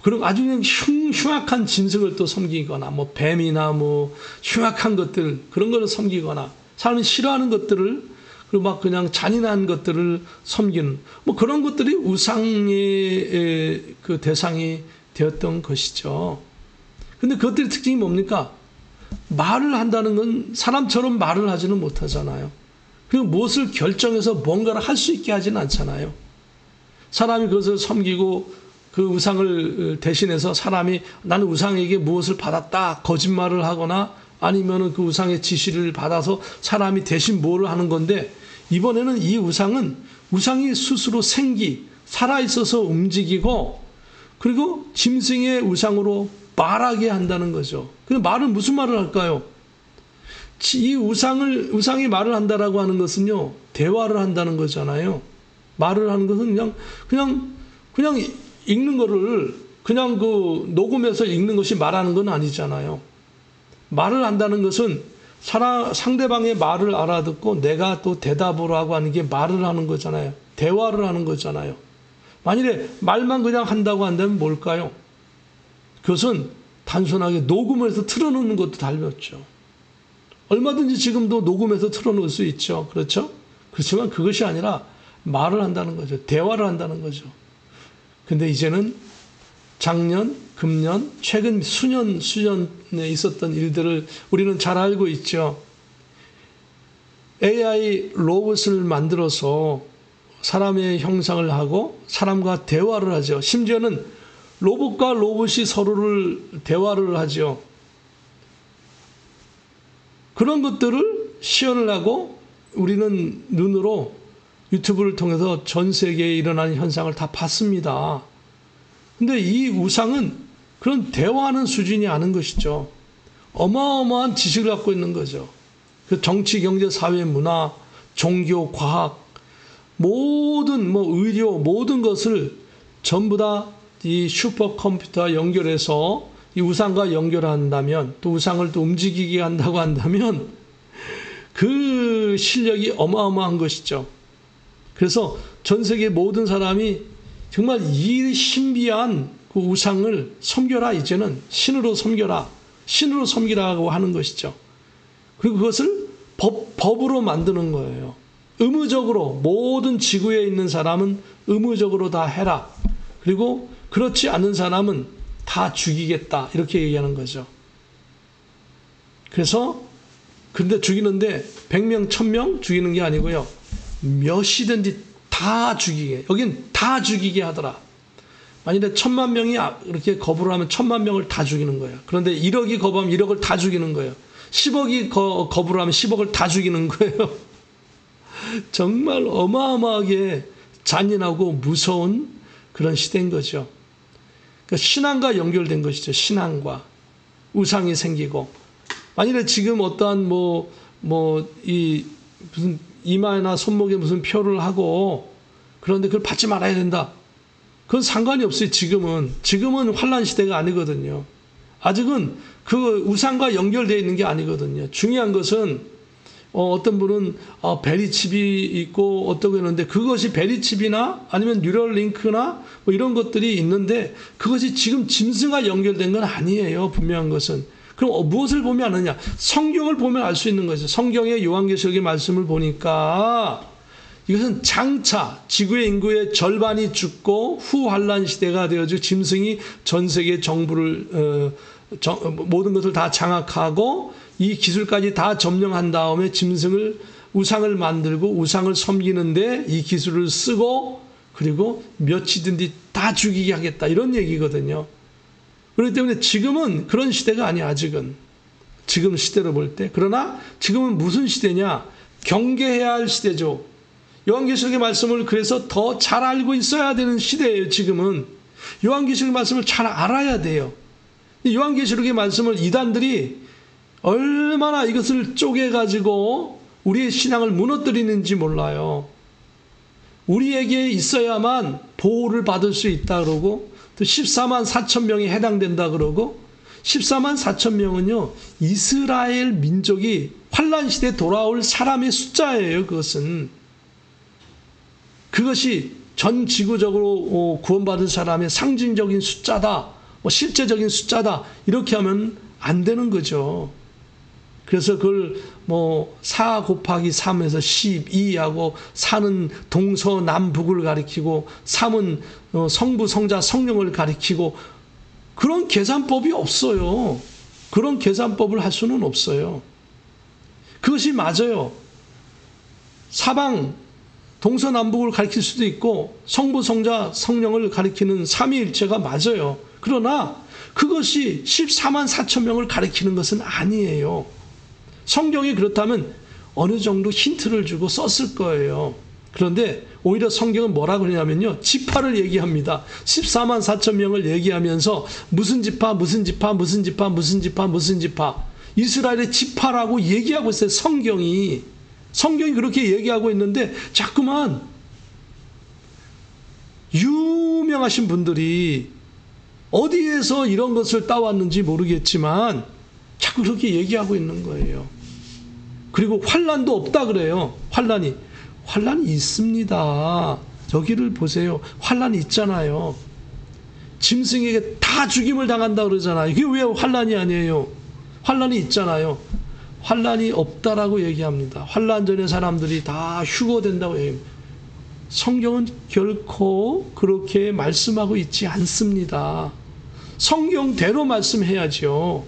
그리고 아주 그냥 흉악한 짐승을 또 섬기거나 뱀이나 흉악한 것들 그런 거를 섬기거나 사람이 싫어하는 것들을 그리고 그냥 잔인한 것들을 섬기는 그런 것들이 우상의 그 대상이 되었던 것이죠. 근데 그것들의 특징이 뭡니까? 말을 한다는 건 사람처럼 말을 하지는 못하잖아요. 그리고 무엇을 결정해서 뭔가를 할 수 있게 하지는 않잖아요. 사람이 그것을 섬기고 그 우상을 대신해서 사람이 나는 우상에게 무엇을 받았다 거짓말을 하거나 아니면은 그 우상의 지시를 받아서 사람이 대신 뭐를 하는 건데 이번에는 이 우상이 스스로 살아있어서 움직이고 그리고 짐승의 우상으로 말하게 한다는 거죠. 근데 말은 무슨 말을 할까요? 이 우상이 말을 한다라고 하는 것은요, 대화를 한다는 거잖아요. 말을 하는 것은 그냥 읽는 거를 그냥 그 녹음해서 읽는 것이 말하는 건 아니잖아요. 말을 한다는 것은 상대방의 말을 알아듣고 내가 또 대답을 하고 하는 게 말을 하는 거잖아요. 대화를 하는 거잖아요. 만일에 말만 그냥 한다고 한다면 뭘까요? 그것은 단순하게 녹음을 해서 틀어놓는 것도 달렸죠. 얼마든지 지금도 녹음해서 틀어놓을 수 있죠. 그렇죠? 그렇지만 그것이 아니라 말을 한다는 거죠. 대화를 한다는 거죠. 근데 이제는 작년, 금년, 최근 수년에 있었던 일들을 우리는 잘 알고 있죠. AI 로봇을 만들어서 사람의 형상을 하고 사람과 대화를 하죠. 심지어는 로봇과 로봇이 서로를 대화를 하죠. 그런 것들을 시연을 하고 우리는 눈으로 유튜브를 통해서 전 세계에 일어나는 현상을 다 봤습니다. 근데 이 우상은 그런 대화하는 수준이 아닌 것이죠. 어마어마한 지식을 갖고 있는 거죠. 그 정치, 경제, 사회, 문화, 종교, 과학, 모든 의료, 모든 것을 전부 다 이 슈퍼컴퓨터와 연결해서 이 우상과 연결한다면, 또 우상을 또 움직이게 한다고 한다면 그 실력이 어마어마한 것이죠. 그래서 전 세계 모든 사람이 정말 이 신비한 그 우상을 섬겨라, 이제는 신으로 섬겨라, 신으로 섬기라고 하는 것이죠. 그리고 그것을 법으로 만드는 거예요. 의무적으로 모든 지구에 있는 사람은 의무적으로 다 해라. 그리고 그렇지 않은 사람은 다 죽이겠다, 이렇게 얘기하는 거죠. 그래서 근데 죽이는데 100명, 1000명 죽이는 게 아니고요. 몇이든지 다 죽이게. 여긴 다 죽이게 하더라. 만일에 1000만 명이 이렇게 거부를 하면 1000만 명을 다 죽이는 거예요. 그런데 1억이 거부하면 1억을 다 죽이는 거예요. 10억이 거부를 하면 10억을 다 죽이는 거예요. 정말 어마어마하게 잔인하고 무서운 그런 시대인 거죠. 그러니까 신앙과 연결된 것이죠. 신앙과 우상이 생기고, 만일에 지금 어떠한 무슨 이마나 손목에 무슨 표를 하고 그런데 그걸 받지 말아야 된다, 그건 상관이 없어요. 지금은 환란 시대가 아니거든요. 아직은 그 우상과 연결되어 있는 게 아니거든요. 중요한 것은 어떤 분은 베리칩이 있고 어떻게 했는데, 그것이 베리칩이나 아니면 뉴럴링크나 뭐 이런 것들이 있는데 그것이 지금 짐승과 연결된 건 아니에요. 분명한 것은. 그럼 무엇을 보면 아느냐? 성경을 보면 알 수 있는 거죠. 성경의 요한계시록의 말씀을 보니까 이것은 장차 지구의 인구의 절반이 죽고 후환란 시대가 되어지고 짐승이 전 세계 정부를 모든 것을 다 장악하고 이 기술까지 다 점령한 다음에 짐승을 우상을 만들고 우상을 섬기는데 이 기술을 쓰고 그리고 몇이든지 다 죽이게 하겠다, 이런 얘기거든요. 그렇기 때문에 지금은 그런 시대가 아니야. 아직은 지금 시대로 볼 때. 그러나 지금은 무슨 시대냐? 경계해야 할 시대죠. 요한계시록의 말씀을 그래서 더 잘 알고 있어야 되는 시대예요. 지금은 요한계시록의 말씀을 잘 알아야 돼요. 요한계시록의 말씀을 이단들이 얼마나 이것을 쪼개가지고 우리의 신앙을 무너뜨리는지 몰라요. 우리에게 있어야만 보호를 받을 수 있다 그러고, 또 14만 4천 명이 해당된다 그러고, 14만 4천 명은요 이스라엘 민족이 환란 시대에 돌아올 사람의 숫자예요. 그것이 전 지구적으로 구원받은 사람의 상징적인 숫자다, 실제적인 숫자다, 이렇게 하면 안 되는 거죠. 그래서 그걸 4 곱하기 3에서 12하고 4는 동서남북을 가리키고 3은 성부, 성자, 성령을 가리키고, 그런 계산법이 없어요. 그런 계산법을 할 수는 없어요. 그것이 맞아요. 사방 동서남북을 가리킬 수도 있고 성부, 성자, 성령을 가리키는 삼위일체가 맞아요. 그러나 그것이 14만 4천 명을 가리키는 것은 아니에요. 성경이 그렇다면 어느 정도 힌트를 주고 썼을 거예요. 그런데 오히려 성경은 뭐라고 그러냐면요, 지파를 얘기합니다. 14만 4천 명을 얘기하면서 무슨 지파, 무슨 지파, 무슨 지파, 무슨 지파, 무슨 지파, 이스라엘의 지파라고 얘기하고 있어요. 성경이 그렇게 얘기하고 있는데 자꾸만 유명하신 분들이 어디에서 이런 것을 따왔는지 모르겠지만 자꾸 그렇게 얘기하고 있는 거예요. 그리고 환란도 없다 그래요. 환란이 있습니다. 여기를 보세요. 환란이 있잖아요. 짐승에게 다 죽임을 당한다 그러잖아요. 이게 왜 환란이 아니에요? 환란이 있잖아요. 환란이 없다라고 얘기합니다. 환란 전에 사람들이 다 휴거된다고 얘기합니다. 성경은 결코 그렇게 말씀하고 있지 않습니다. 성경대로 말씀해야죠.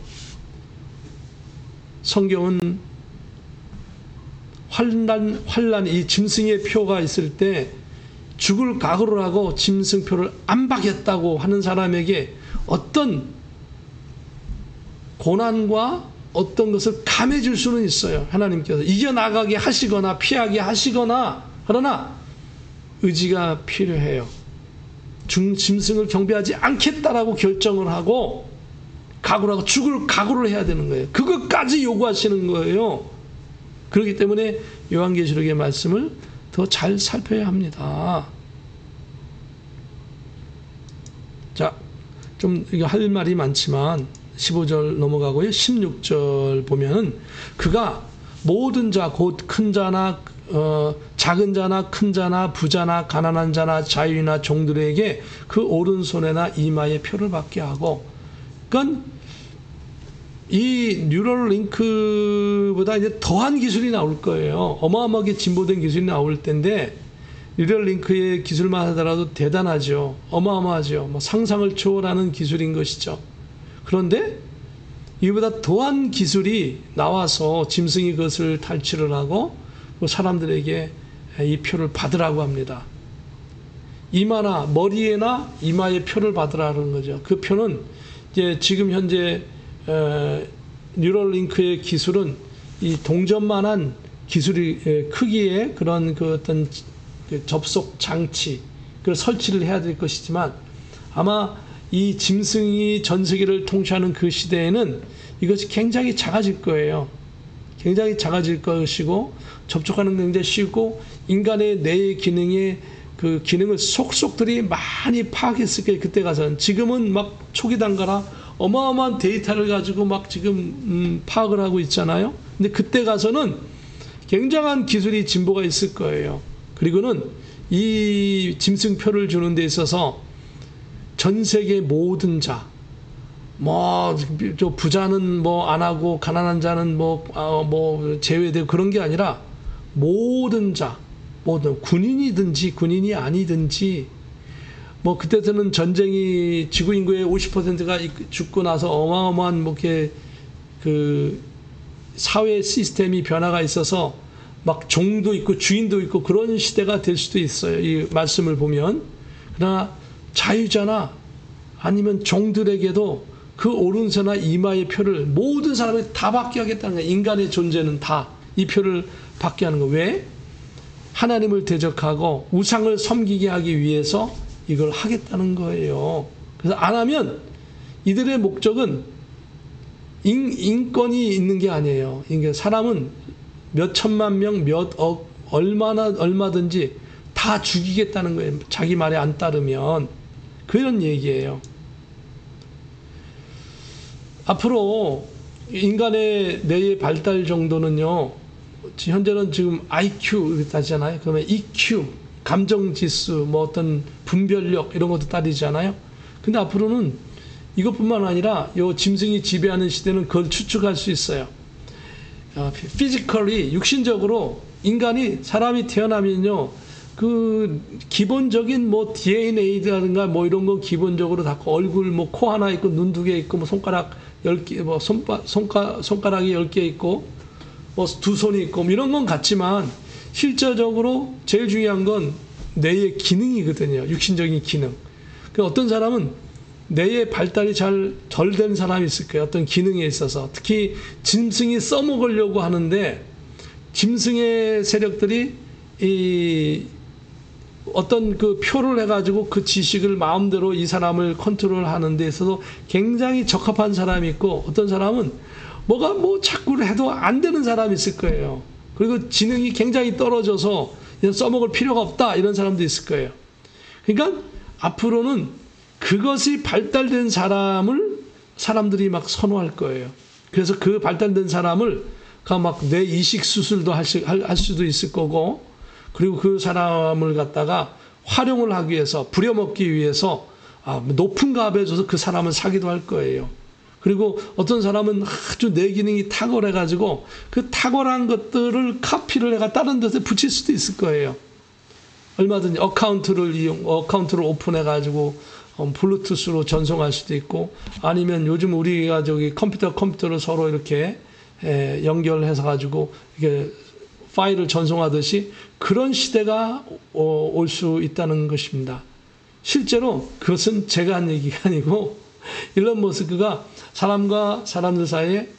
성경은 환란, 이 짐승의 표가 있을 때 죽을 각오를 하고 짐승표를 안 받겠다고 하는 사람에게 어떤 고난과 어떤 것을 감해줄 수는 있어요. 하나님께서 이겨나가게 하시거나 피하게 하시거나, 그러나 의지가 필요해요. 짐승을 경배하지 않겠다라고 결정을 하고 각오를 하고 죽을 각오를 해야 되는 거예요. 그것까지 요구하시는 거예요. 그렇기 때문에 요한계시록의 말씀을 더 잘 살펴야 합니다. 자, 좀 이거 할 말이 많지만 15절 넘어가고요. 16절 보면은 그가 모든 자, 곧 큰 자나 작은 자나 큰 자나 부자나 가난한 자나 자유인나 종들에게 그 오른손에나 이마에 표를 받게 하고, 그러니까 이 뉴럴 링크보다 이제 더한 기술이 나올 거예요. 어마어마하게 진보된 기술이 나올 텐데, 뉴럴 링크의 기술만 하더라도 대단하죠. 어마어마하죠. 뭐 상상을 초월하는 기술인 것이죠. 그런데 이보다 더한 기술이 나와서 짐승이 그것을 탈취를 하고 사람들에게 이 표를 받으라고 합니다. 이마나 머리에나 이마에 표를 받으라는 거죠. 그 표는 이제 지금 현재 뉴럴링크의 기술은 이 동전만한 기술이 크기의 그런 그 어떤 접속 장치, 그걸 설치를 해야 될 것이지만, 아마 이 짐승이 전 세계를 통치하는 그 시대에는 이것이 굉장히 작아질 거예요. 굉장히 작아질 것이고, 접촉하는 게 굉장히 쉽고, 인간의 뇌의 기능에 그 기능을 속속들이 많이 파악했을 거예요. 그때 가서는. 지금은 막 초기 단가라 어마어마한 데이터를 가지고 막 지금 파악을 하고 있잖아요. 근데 그때 가서는 굉장한 기술이 진보가 있을 거예요. 그리고는 이 짐승표를 주는 데 있어서 전 세계 모든 자, 저 부자는 뭐 안 하고 가난한 자는 뭐 제외되고 그런 게 아니라 모든 자, 모든 군인이든지 군인이 아니든지, 뭐 그때서는 전쟁이 지구 인구의 50%가 죽고 나서 어마어마한 뭐 이렇게 그 사회 시스템이 변화가 있어서 막 종도 있고 주인도 있고 그런 시대가 될 수도 있어요. 이 말씀을 보면. 그러나 자유자나 아니면 종들에게도 그 오른손이나 이마의 표를 모든 사람이 다 받게 하겠다는 거예요. 인간의 존재는 다 이 표를 받게 하는 거예요. 왜? 하나님을 대적하고 우상을 섬기게 하기 위해서 이걸 하겠다는 거예요. 그래서 안 하면 이들의 목적은 인권이 있는 게 아니에요. 그러니까 사람은 몇 천만 명, 몇 억, 얼마든지 다 죽이겠다는 거예요. 자기 말에 안 따르면. 그런 얘기예요. 앞으로 인간의 뇌의 발달 정도는요, 현재는 지금 IQ 따지잖아요. 그러면 EQ, 감정지수, 뭐 어떤 분별력 이런 것도 따지잖아요. 근데 앞으로는 이것뿐만 아니라 요 짐승이 지배하는 시대는 그걸 추측할 수 있어요. 피지컬리, 육신적으로 인간이, 사람이 태어나면요, 그 기본적인 뭐 DNA라든가 뭐 이런 거 기본적으로 다 얼굴 뭐 코 하나 있고 눈 2개 있고 뭐 손가락 10개, 뭐 손가락이 10개 있고 뭐 두 손이 있고 뭐 이런 건 같지만, 실제적으로 제일 중요한 건 뇌의 기능이거든요. 육신적인 기능. 어떤 사람은 뇌의 발달이 덜 된 사람이 있을 거예요. 어떤 기능에 있어서. 특히 짐승이 써먹으려고 하는데, 짐승의 세력들이 어떤 그 표를 해가지고 그 지식을 마음대로 이 사람을 컨트롤하는 데 있어서 굉장히 적합한 사람이 있고, 어떤 사람은 뭐가 뭐 자꾸 해도 안 되는 사람이 있을 거예요. 그리고 지능이 굉장히 떨어져서 써먹을 필요가 없다, 이런 사람도 있을 거예요. 그러니까 앞으로는 그것이 발달된 사람들이 막 선호할 거예요. 그래서 그 발달된 사람을 막 뇌 이식 수술도 할 수도 있을 거고, 그리고 그 사람을 갖다가 활용을 하기 위해서, 부려먹기 위해서 높은 값에 줘서 그 사람을 사기도 할 거예요. 그리고 어떤 사람은 아주 뇌 기능이 탁월해가지고 그 탁월한 것들을 카피를 해가 다른 데서 붙일 수도 있을 거예요. 얼마든지 어카운트를 오픈해가지고 블루투스로 전송할 수도 있고, 아니면 요즘 우리가 컴퓨터를 서로 이렇게 연결해서 가지고 이게 파일을 전송하듯이 그런 시대가 올 수 있다는 것입니다. 실제로 그것은 제가 한 얘기가 아니고 일론 머스크가 사람과 사람들 사이에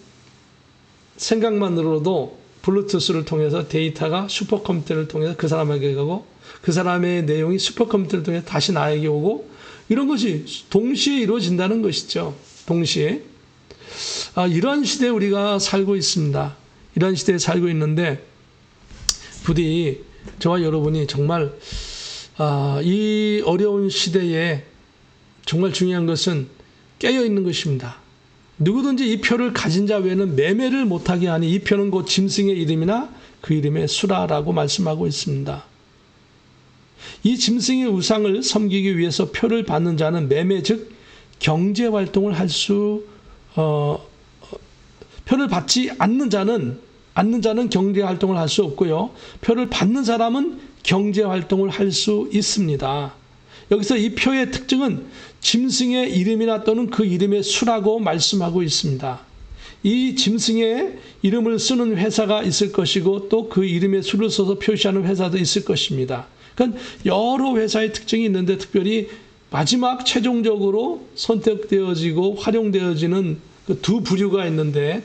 생각만으로도 블루투스를 통해서 데이터가 슈퍼컴퓨터를 통해서 그 사람에게 가고 그 사람의 내용이 슈퍼컴퓨터를 통해서 다시 나에게 오고 이런 것이 동시에 이루어진다는 것이죠. 동시에. 이런 시대에 우리가 살고 있습니다. 이런 시대에 살고 있는데 부디 저와 여러분이 정말 이 어려운 시대에 정말 중요한 것은 깨어있는 것입니다. 누구든지 이 표를 가진 자 외에는 매매를 못하게 하니 이 표는 곧 짐승의 이름이나 그 이름의 수라라고 말씀하고 있습니다. 이 짐승의 우상을 섬기기 위해서 표를 받는 자는 매매 즉 경제활동을 표를 받지 않는 자는 경제활동을 할 수 없고요. 표를 받는 사람은 경제활동을 할 수 있습니다. 여기서 이 표의 특징은 짐승의 이름이나 또는 그 이름의 수라고 말씀하고 있습니다. 이 짐승의 이름을 쓰는 회사가 있을 것이고 또 그 이름의 수를 써서 표시하는 회사도 있을 것입니다. 그러니까 여러 회사의 특징이 있는데 특별히 마지막 최종적으로 선택되어지고 활용되어지는 그 두 부류가 있는데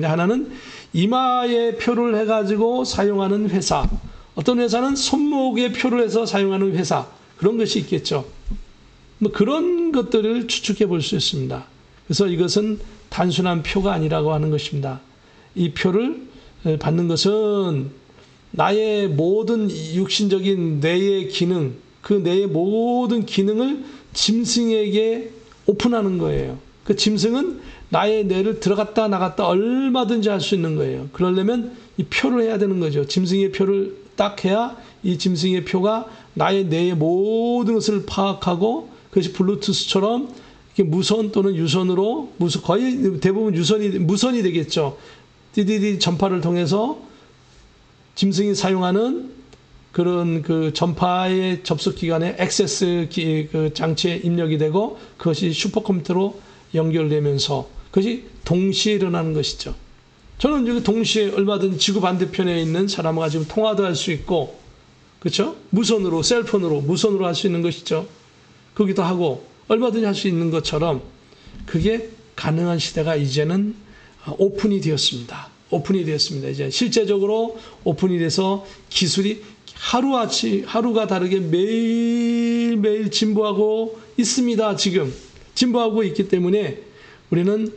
하나는 이마에 표를 해가지고 사용하는 회사, 어떤 회사는 손목에 표를 해서 사용하는 회사, 그런 것이 있겠죠. 그런 것들을 추측해 볼 수 있습니다. 그래서 이것은 단순한 표가 아니라고 하는 것입니다. 이 표를 받는 것은 나의 모든 육신적인 뇌의 기능, 그 뇌의 모든 기능을 짐승에게 오픈하는 거예요. 그 짐승은 나의 뇌를 들어갔다 나갔다 얼마든지 할 수 있는 거예요. 그러려면 이 표를 해야 되는 거죠. 짐승의 표를 딱 해야 이 짐승의 표가 나의 뇌의 모든 것을 파악하고 그것이 블루투스처럼 이렇게 무선 또는 유선으로 거의 대부분 무선이 되겠죠. DDD 전파를 통해서 짐승이 사용하는 그런 그 전파의 접속 기관에 액세스 그 장치에 입력이 되고 그것이 슈퍼컴퓨터로 연결되면서 그것이 동시에 일어나는 것이죠. 저는 여기 동시에 얼마든지 지구 반대편에 있는 사람과 지금 통화도 할 수 있고, 그렇죠? 무선으로, 셀폰으로, 무선으로 할 수 있는 것이죠. 거기도 하고 얼마든지 할 수 있는 것처럼 그게 가능한 시대가 이제는 오픈이 되었습니다. 오픈이 되었습니다. 이제 실제적으로 오픈이 돼서 기술이 하루가 다르게 매일매일 진보하고 있습니다. 지금 진보하고 있기 때문에 우리는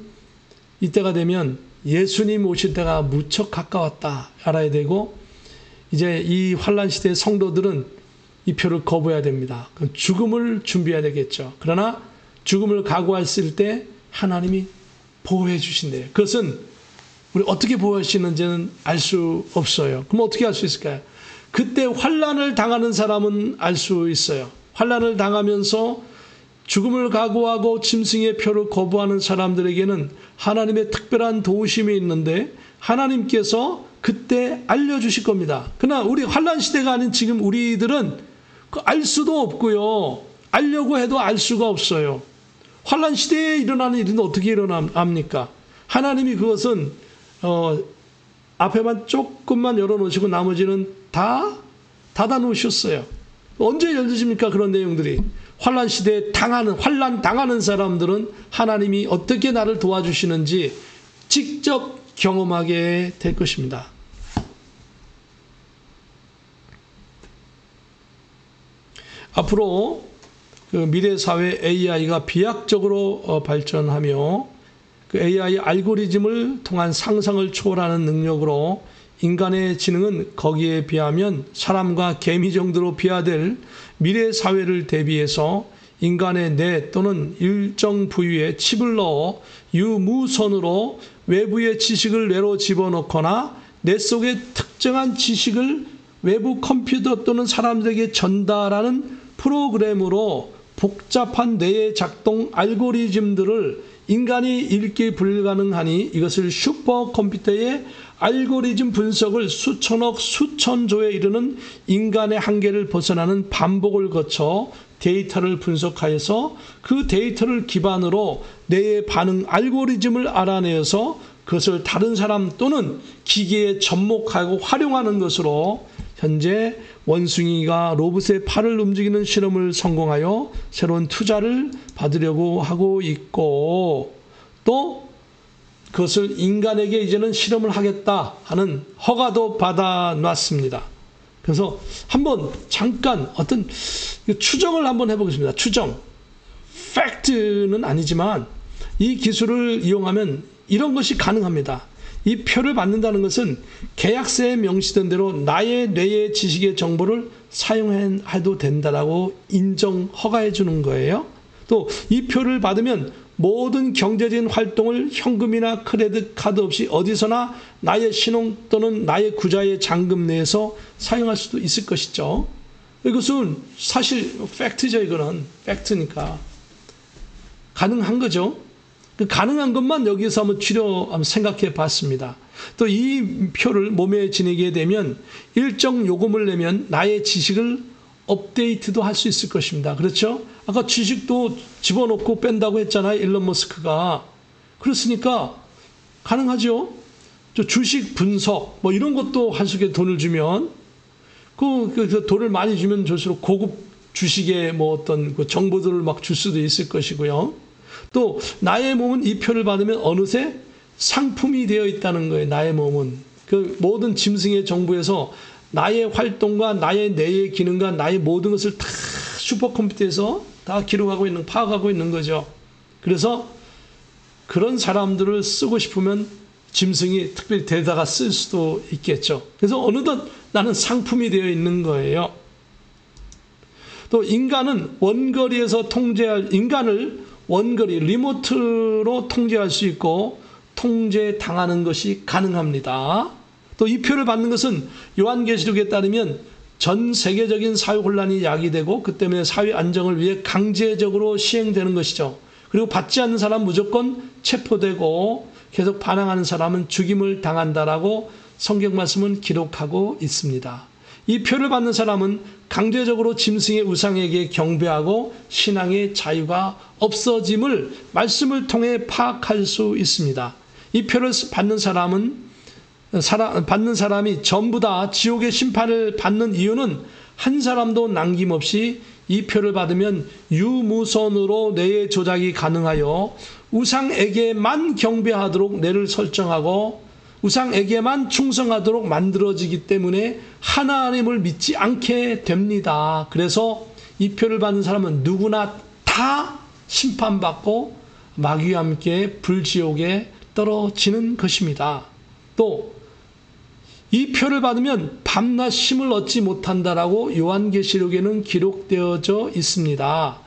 이때가 되면 예수님 오실 때가 무척 가까웠다 알아야 되고, 이제 이 환란 시대의 성도들은 이 표를 거부해야 됩니다. 그럼 죽음을 준비해야 되겠죠. 그러나 죽음을 각오했을 때 하나님이 보호해 주신대요. 그것은 우리 어떻게 보호하시는지는 알 수 없어요. 그럼 어떻게 할 수 있을까요? 그때 환란을 당하는 사람은 알 수 있어요. 환란을 당하면서 죽음을 각오하고 짐승의 표를 거부하는 사람들에게는 하나님의 특별한 도우심이 있는데 하나님께서 그때 알려주실 겁니다. 그러나 우리 환란 시대가 아닌 지금 우리들은 알 수도 없고요. 알려고 해도 알 수가 없어요. 환란 시대에 일어나는 일은 어떻게 일어납니까? 하나님이 그것은 앞에만 조금만 열어놓으시고 나머지는 다 닫아놓으셨어요. 언제 열리십니까? 그런 내용들이. 환란 시대에 환란 당하는 사람들은 하나님이 어떻게 나를 도와주시는지 직접 경험하게 될 것입니다. 앞으로 그 미래 사회 AI가 비약적으로 발전하며 그 AI 알고리즘을 통한 상상을 초월하는 능력으로 인간의 지능은 거기에 비하면 사람과 개미 정도로 비하될 미래 사회를 대비해서 인간의 뇌 또는 일정 부위에 칩을 넣어 유무선으로 외부의 지식을 뇌로 집어넣거나 뇌 속의 특정한 지식을 외부 컴퓨터 또는 사람들에게 전달하는 프로그램으로 복잡한 뇌의 작동 알고리즘들을 인간이 읽기 불가능하니 이것을 슈퍼컴퓨터의 알고리즘 분석을 수천억 수천조에 이르는 인간의 한계를 벗어나는 반복을 거쳐 데이터를 분석하여서 그 데이터를 기반으로 뇌의 반응 알고리즘을 알아내어서 그것을 다른 사람 또는 기계에 접목하고 활용하는 것으로 현재 원숭이가 로봇의 팔을 움직이는 실험을 성공하여 새로운 투자를 받으려고 하고 있고, 또 그것을 인간에게 이제는 실험을 하겠다 하는 허가도 받아놨습니다. 그래서 한번 잠깐 어떤 추정을 한번 해보겠습니다. 추정. 팩트는 아니지만 이 기술을 이용하면 이런 것이 가능합니다. 이 표를 받는다는 것은 계약서에 명시된 대로 나의 뇌의 지식의 정보를 사용해도 된다라고 인정, 허가해 주는 거예요. 또 이 표를 받으면 모든 경제적인 활동을 현금이나 크레딧 카드 없이 어디서나 나의 신용 또는 나의 구자의 잔금 내에서 사용할 수도 있을 것이죠. 이것은 사실 팩트죠. 이거는 팩트니까 가능한 거죠. 그 가능한 것만 여기서 한번 생각해 봤습니다. 또 이 표를 몸에 지니게 되면 일정 요금을 내면 나의 지식을 업데이트도 할 수 있을 것입니다. 그렇죠? 아까 지식도 집어넣고 뺀다고 했잖아요. 일론 머스크가. 그렇으니까 가능하죠. 주식 분석 뭐 이런 것도 할 수 있게 돈을 주면 그 돈을 많이 주면 줄수록 고급 주식의 뭐 어떤 그 정보들을 막 줄 수도 있을 것이고요. 또 나의 몸은 이 표를 받으면 어느새 상품이 되어 있다는 거예요. 나의 몸은 그 모든 짐승의 정보에서 나의 활동과 나의 뇌의 기능과 나의 모든 것을 다 슈퍼컴퓨터에서 다 기록하고 있는, 파악하고 있는 거죠. 그래서 그런 사람들을 쓰고 싶으면 짐승이 특별히 데려다가 쓸 수도 있겠죠. 그래서 어느덧 나는 상품이 되어 있는 거예요. 또 인간을 원거리, 리모트로 통제할 수 있고 통제당하는 것이 가능합니다. 또 이 표를 받는 것은 요한계시록에 따르면 전 세계적인 사회 혼란이 야기되고 그 때문에 사회 안정을 위해 강제적으로 시행되는 것이죠. 그리고 받지 않는 사람은 무조건 체포되고 계속 반항하는 사람은 죽임을 당한다라고 성경 말씀은 기록하고 있습니다. 이 표를 받는 사람은 강제적으로 짐승의 우상에게 경배하고 신앙의 자유가 없어짐을 말씀을 통해 파악할 수 있습니다. 이 표를 받는 사람이 전부 다 지옥의 심판을 받는 이유는 한 사람도 남김없이 이 표를 받으면 유무선으로 뇌의 조작이 가능하여 우상에게만 경배하도록 뇌를 설정하고 우상에게만 충성하도록 만들어지기 때문에 하나님을 믿지 않게 됩니다. 그래서 이 표를 받는 사람은 누구나 다 심판받고 마귀와 함께 불지옥에 떨어지는 것입니다. 또 이 표를 받으면 밤낮 쉼을 얻지 못한다라고 요한계시록에는 기록되어져 있습니다.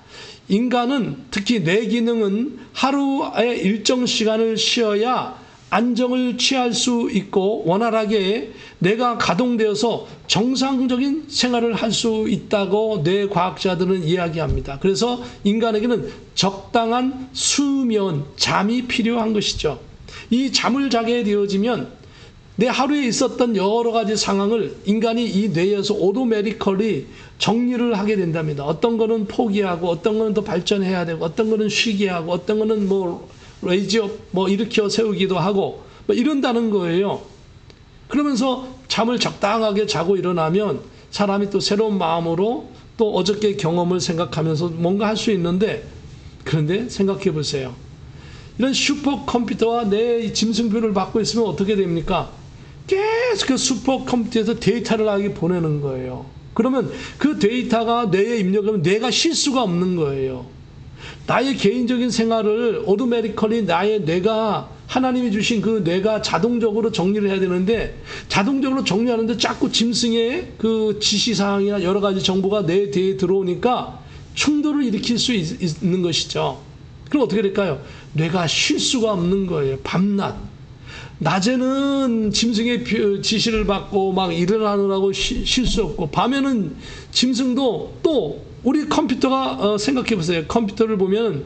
인간은 특히 뇌 기능은 하루에 일정 시간을 쉬어야 안정을 취할 수 있고 원활하게 뇌가 가동되어서 정상적인 생활을 할 수 있다고 뇌과학자들은 이야기합니다. 그래서 인간에게는 적당한 수면, 잠이 필요한 것이죠. 이 잠을 자게 되어지면 내 하루에 있었던 여러 가지 상황을 인간이 이 뇌에서 오토매티컬리 정리를 하게 된답니다. 어떤 거는 포기하고 어떤 거는 더 발전해야 되고 어떤 거는 쉬게 하고 어떤 거는 레이지업 일으켜 세우기도 하고 이런다는 거예요. 그러면서 잠을 적당하게 자고 일어나면 사람이 또 새로운 마음으로 또 어저께 경험을 생각하면서 뭔가 할 수 있는데 그런데 생각해 보세요. 이런 슈퍼컴퓨터와 내 짐승표를 받고 있으면 어떻게 됩니까? 계속 그 슈퍼컴퓨터에서 데이터를 나에게 보내는 거예요. 그러면 그 데이터가 뇌에 입력하면 뇌가 쉴 수가 없는 거예요. 나의 개인적인 생활을 오토매티컬리 나의 뇌가 하나님이 주신 그 뇌가 자동적으로 정리를 해야 되는데 자동적으로 정리하는데 자꾸 짐승의 그 지시사항이나 여러 가지 정보가 내 뇌에 들어오니까 충돌을 일으킬 수 있는 것이죠. 그럼 어떻게 될까요? 뇌가 쉴 수가 없는 거예요. 밤낮. 낮에는 짐승의 지시를 받고 막 일을 하느라고 쉴 수 없고 밤에는 짐승도 또 우리 컴퓨터가 생각해 보세요. 컴퓨터를 보면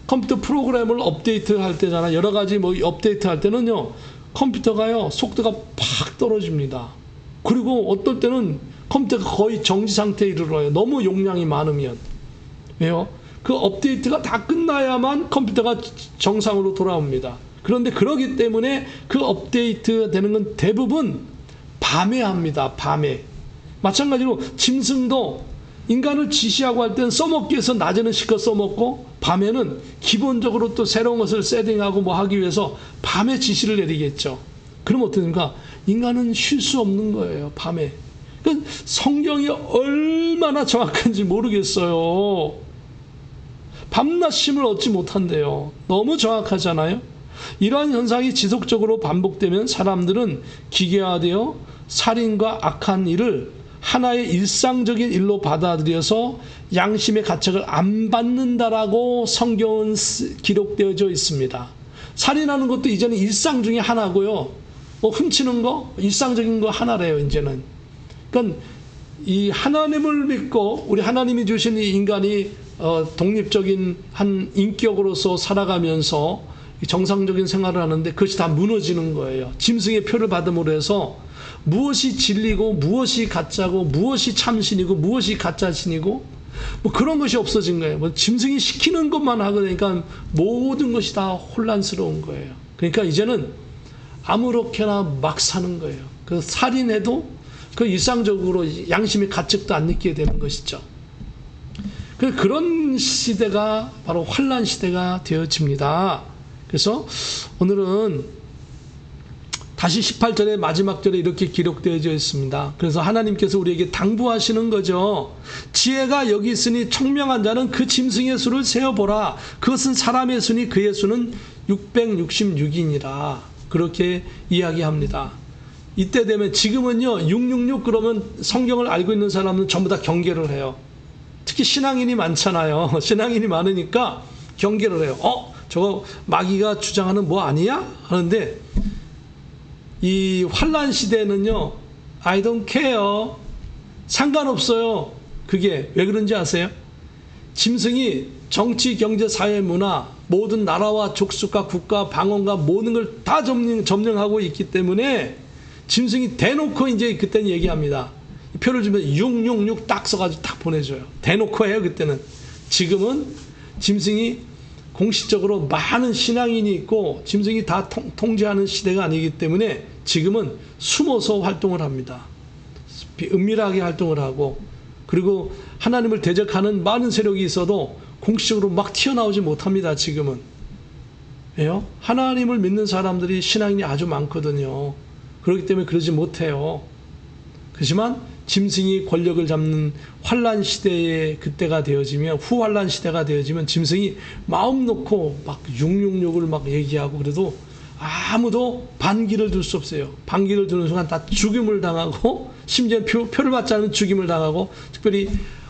컴퓨터 프로그램을 업데이트 할 때잖아. 여러 가지 업데이트 할 때는요. 컴퓨터가요. 속도가 팍 떨어집니다. 그리고 어떨 때는 컴퓨터가 거의 정지 상태에 이르러요. 너무 용량이 많으면. 왜요? 그 업데이트가 다 끝나야만 컴퓨터가 정상으로 돌아옵니다. 그런데 그러기 때문에 그 업데이트 되는 건 대부분 밤에 합니다. 밤에. 마찬가지로 짐승도 인간을 지시하고 할 때는 써먹기 위해서 낮에는 실컷 써먹고 밤에는 기본적으로 또 새로운 것을 세팅하고 뭐 하기 위해서 밤에 지시를 내리겠죠. 그럼 어떻습니까? 인간은 쉴 수 없는 거예요. 밤에. 그러니까 성경이 얼마나 정확한지 모르겠어요. 밤낮 쉼을 얻지 못한대요. 너무 정확하잖아요. 이러한 현상이 지속적으로 반복되면 사람들은 기계화되어 살인과 악한 일을 하나의 일상적인 일로 받아들여서 양심의 가책을 안 받는다라고 성경은 기록되어져 있습니다. 살인하는 것도 이제는 일상 중에 하나고요. 뭐 훔치는 거 일상적인 거 하나래요. 이제는. 그러니까 이 하나님을 믿고 우리 하나님이 주신 이 인간이 독립적인 한 인격으로서 살아가면서 정상적인 생활을 하는데 그것이 다 무너지는 거예요. 짐승의 표를 받음으로 해서 무엇이 진리고 무엇이 가짜고 무엇이 참신이고 무엇이 가짜신이고 뭐 그런 것이 없어진 거예요. 뭐 짐승이 시키는 것만 하고 그러니까 모든 것이 다 혼란스러운 거예요. 그러니까 이제는 아무렇게나 막 사는 거예요. 그 살인해도 그 일상적으로 양심의 가책도 안 느끼게 되는 것이죠. 그런 시대가 바로 환란 시대가 되어집니다. 그래서 오늘은 다시 18절의 마지막 절에 이렇게 기록되어져 있습니다. 그래서 하나님께서 우리에게 당부하시는 거죠. 지혜가 여기 있으니 청명한 자는 그 짐승의 수를 세어보라. 그것은 사람의 수니 그의 수는 666이니라. 그렇게 이야기합니다. 이때 되면 지금은요 666 그러면 성경을 알고 있는 사람은 전부 다 경계를 해요. 특히 신앙인이 많잖아요. 신앙인이 많으니까 경계를 해요. 저거 마귀가 주장하는 뭐 아니야? 하는데 이 환란 시대는요 I don't care 상관없어요. 그게 왜 그런지 아세요? 짐승이 정치, 경제, 사회, 문화 모든 나라와 족속과 국가, 방언과 모든 걸 다 점령하고 있기 때문에 짐승이 대놓고 이제 그때는 얘기합니다. 표를 주면 666 딱 써가지고 딱 보내줘요. 대놓고 해요 그때는. 지금은 짐승이 공식적으로 많은 신앙인이 있고 짐승이 다 통제하는 시대가 아니기 때문에 지금은 숨어서 활동을 합니다. 은밀하게 활동을 하고 그리고 하나님을 대적하는 많은 세력이 있어도 공식적으로 막 튀어나오지 못합니다. 지금은. 왜요? 하나님을 믿는 사람들이 신앙인이 아주 많거든요. 그렇기 때문에 그러지 못해요. 그렇지만 짐승이 권력을 잡는 환란 시대의 그때가 되어지면 후환란 시대가 되어지면 짐승이 마음 놓고 막 666을 막 얘기하고 그래도 아무도 반기를 둘 수 없어요. 반기를 두는 순간 다 죽임을 당하고 심지어 표를 받지 않으면 죽임을 당하고 특별히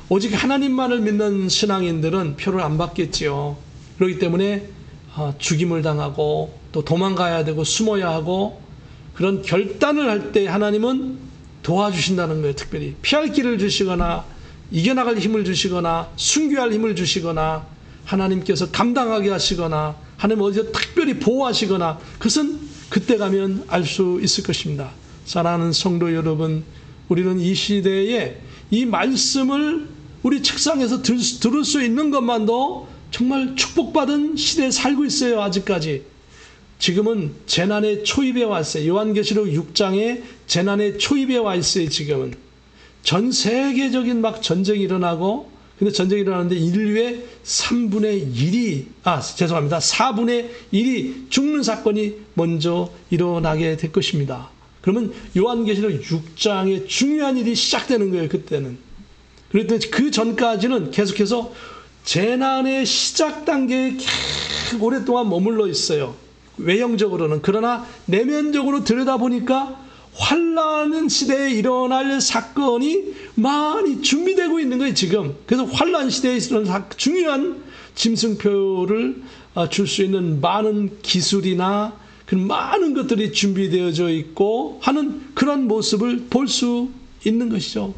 오직 하나님만을 믿는 신앙인들은 표를 안 받겠지요. 그렇기 때문에 죽임을 당하고 또 도망가야 되고 숨어야 하고 그런 결단을 할 때 하나님은 도와주신다는 거예요. 특별히 피할 길을 주시거나 이겨나갈 힘을 주시거나 순교할 힘을 주시거나 하나님께서 감당하게 하시거나 하나님 어디서 특별히 보호하시거나 그것은 그때 가면 알 수 있을 것입니다. 사랑하는 성도 여러분, 우리는 이 시대에 이 말씀을 우리 책상에서 들을 수 있는 것만도 정말 축복받은 시대에 살고 있어요. 아직까지. 지금은 재난의 초입에 왔어요. 요한계시록 6장에 재난의 초입에 와 있어요. 지금은 전 세계적인 막 전쟁이 일어나고 근데 전쟁이 일어나는데 인류의 4분의 1이 죽는 사건이 먼저 일어나게 될 것입니다. 그러면 요한계시록 6장에 중요한 일이 시작되는 거예요. 그때는. 그랬더니 그 전까지는 계속해서 재난의 시작 단계에 계속 오랫동안 머물러 있어요. 외형적으로는. 그러나 내면적으로 들여다보니까 환란 시대에 일어날 사건이 많이 준비되고 있는 거예요. 지금. 그래서 환란 시대에 이런 중요한 짐승표를 줄 수 있는 많은 기술이나 그 많은 것들이 준비되어져 있고 하는 그런 모습을 볼 수 있는 것이죠.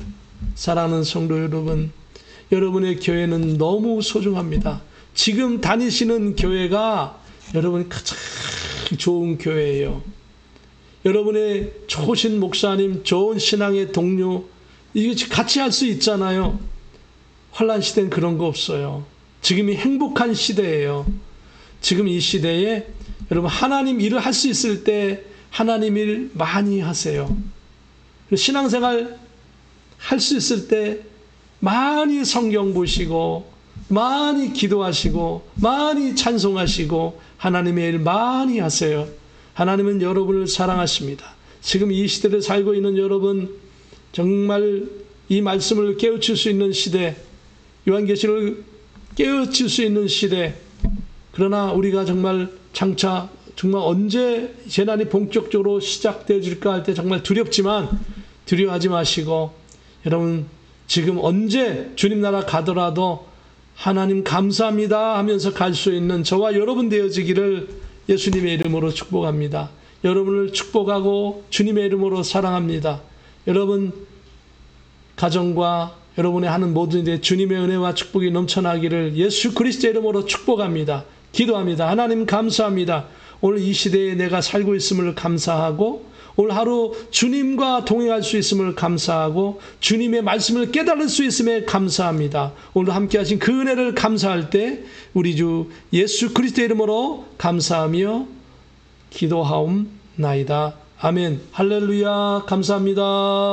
사랑하는 성도 여러분, 여러분의 교회는 너무 소중합니다. 지금 다니시는 교회가 여러분이 가장 좋은 교회예요. 여러분의 좋으신 목사님, 좋은 신앙의 동료, 이게 같이 할 수 있잖아요. 환란 시대는 그런 거 없어요. 지금이 행복한 시대예요. 지금 이 시대에 여러분 하나님 일을 할 수 있을 때 하나님 일 많이 하세요. 신앙생활 할 수 있을 때 많이 성경 보시고 많이 기도하시고 많이 찬송하시고 하나님의 일 많이 하세요. 하나님은 여러분을 사랑하십니다. 지금 이 시대를 살고 있는 여러분, 정말 이 말씀을 깨우칠 수 있는 시대, 요한계시를 깨우칠 수 있는 시대, 그러나 우리가 정말 장차 정말 언제 재난이 본격적으로 시작되어질까 할 때 정말 두렵지만 두려워하지 마시고, 여러분 지금 언제 주님 나라 가더라도 하나님 감사합니다 하면서 갈 수 있는 저와 여러분 되어지기를 예수님의 이름으로 축복합니다. 여러분을 축복하고 주님의 이름으로 사랑합니다. 여러분 가정과 여러분의 하는 모든 데 주님의 은혜와 축복이 넘쳐나기를 예수 그리스도의 이름으로 축복합니다. 기도합니다. 하나님 감사합니다. 오늘 이 시대에 내가 살고 있음을 감사하고, 오늘 하루 주님과 동행할 수 있음을 감사하고, 주님의 말씀을 깨달을 수 있음에 감사합니다. 오늘 함께 하신 그 은혜를 감사할 때 우리 주 예수 그리스도의 이름으로 감사하며 기도하옵나이다. 아멘. 할렐루야. 감사합니다.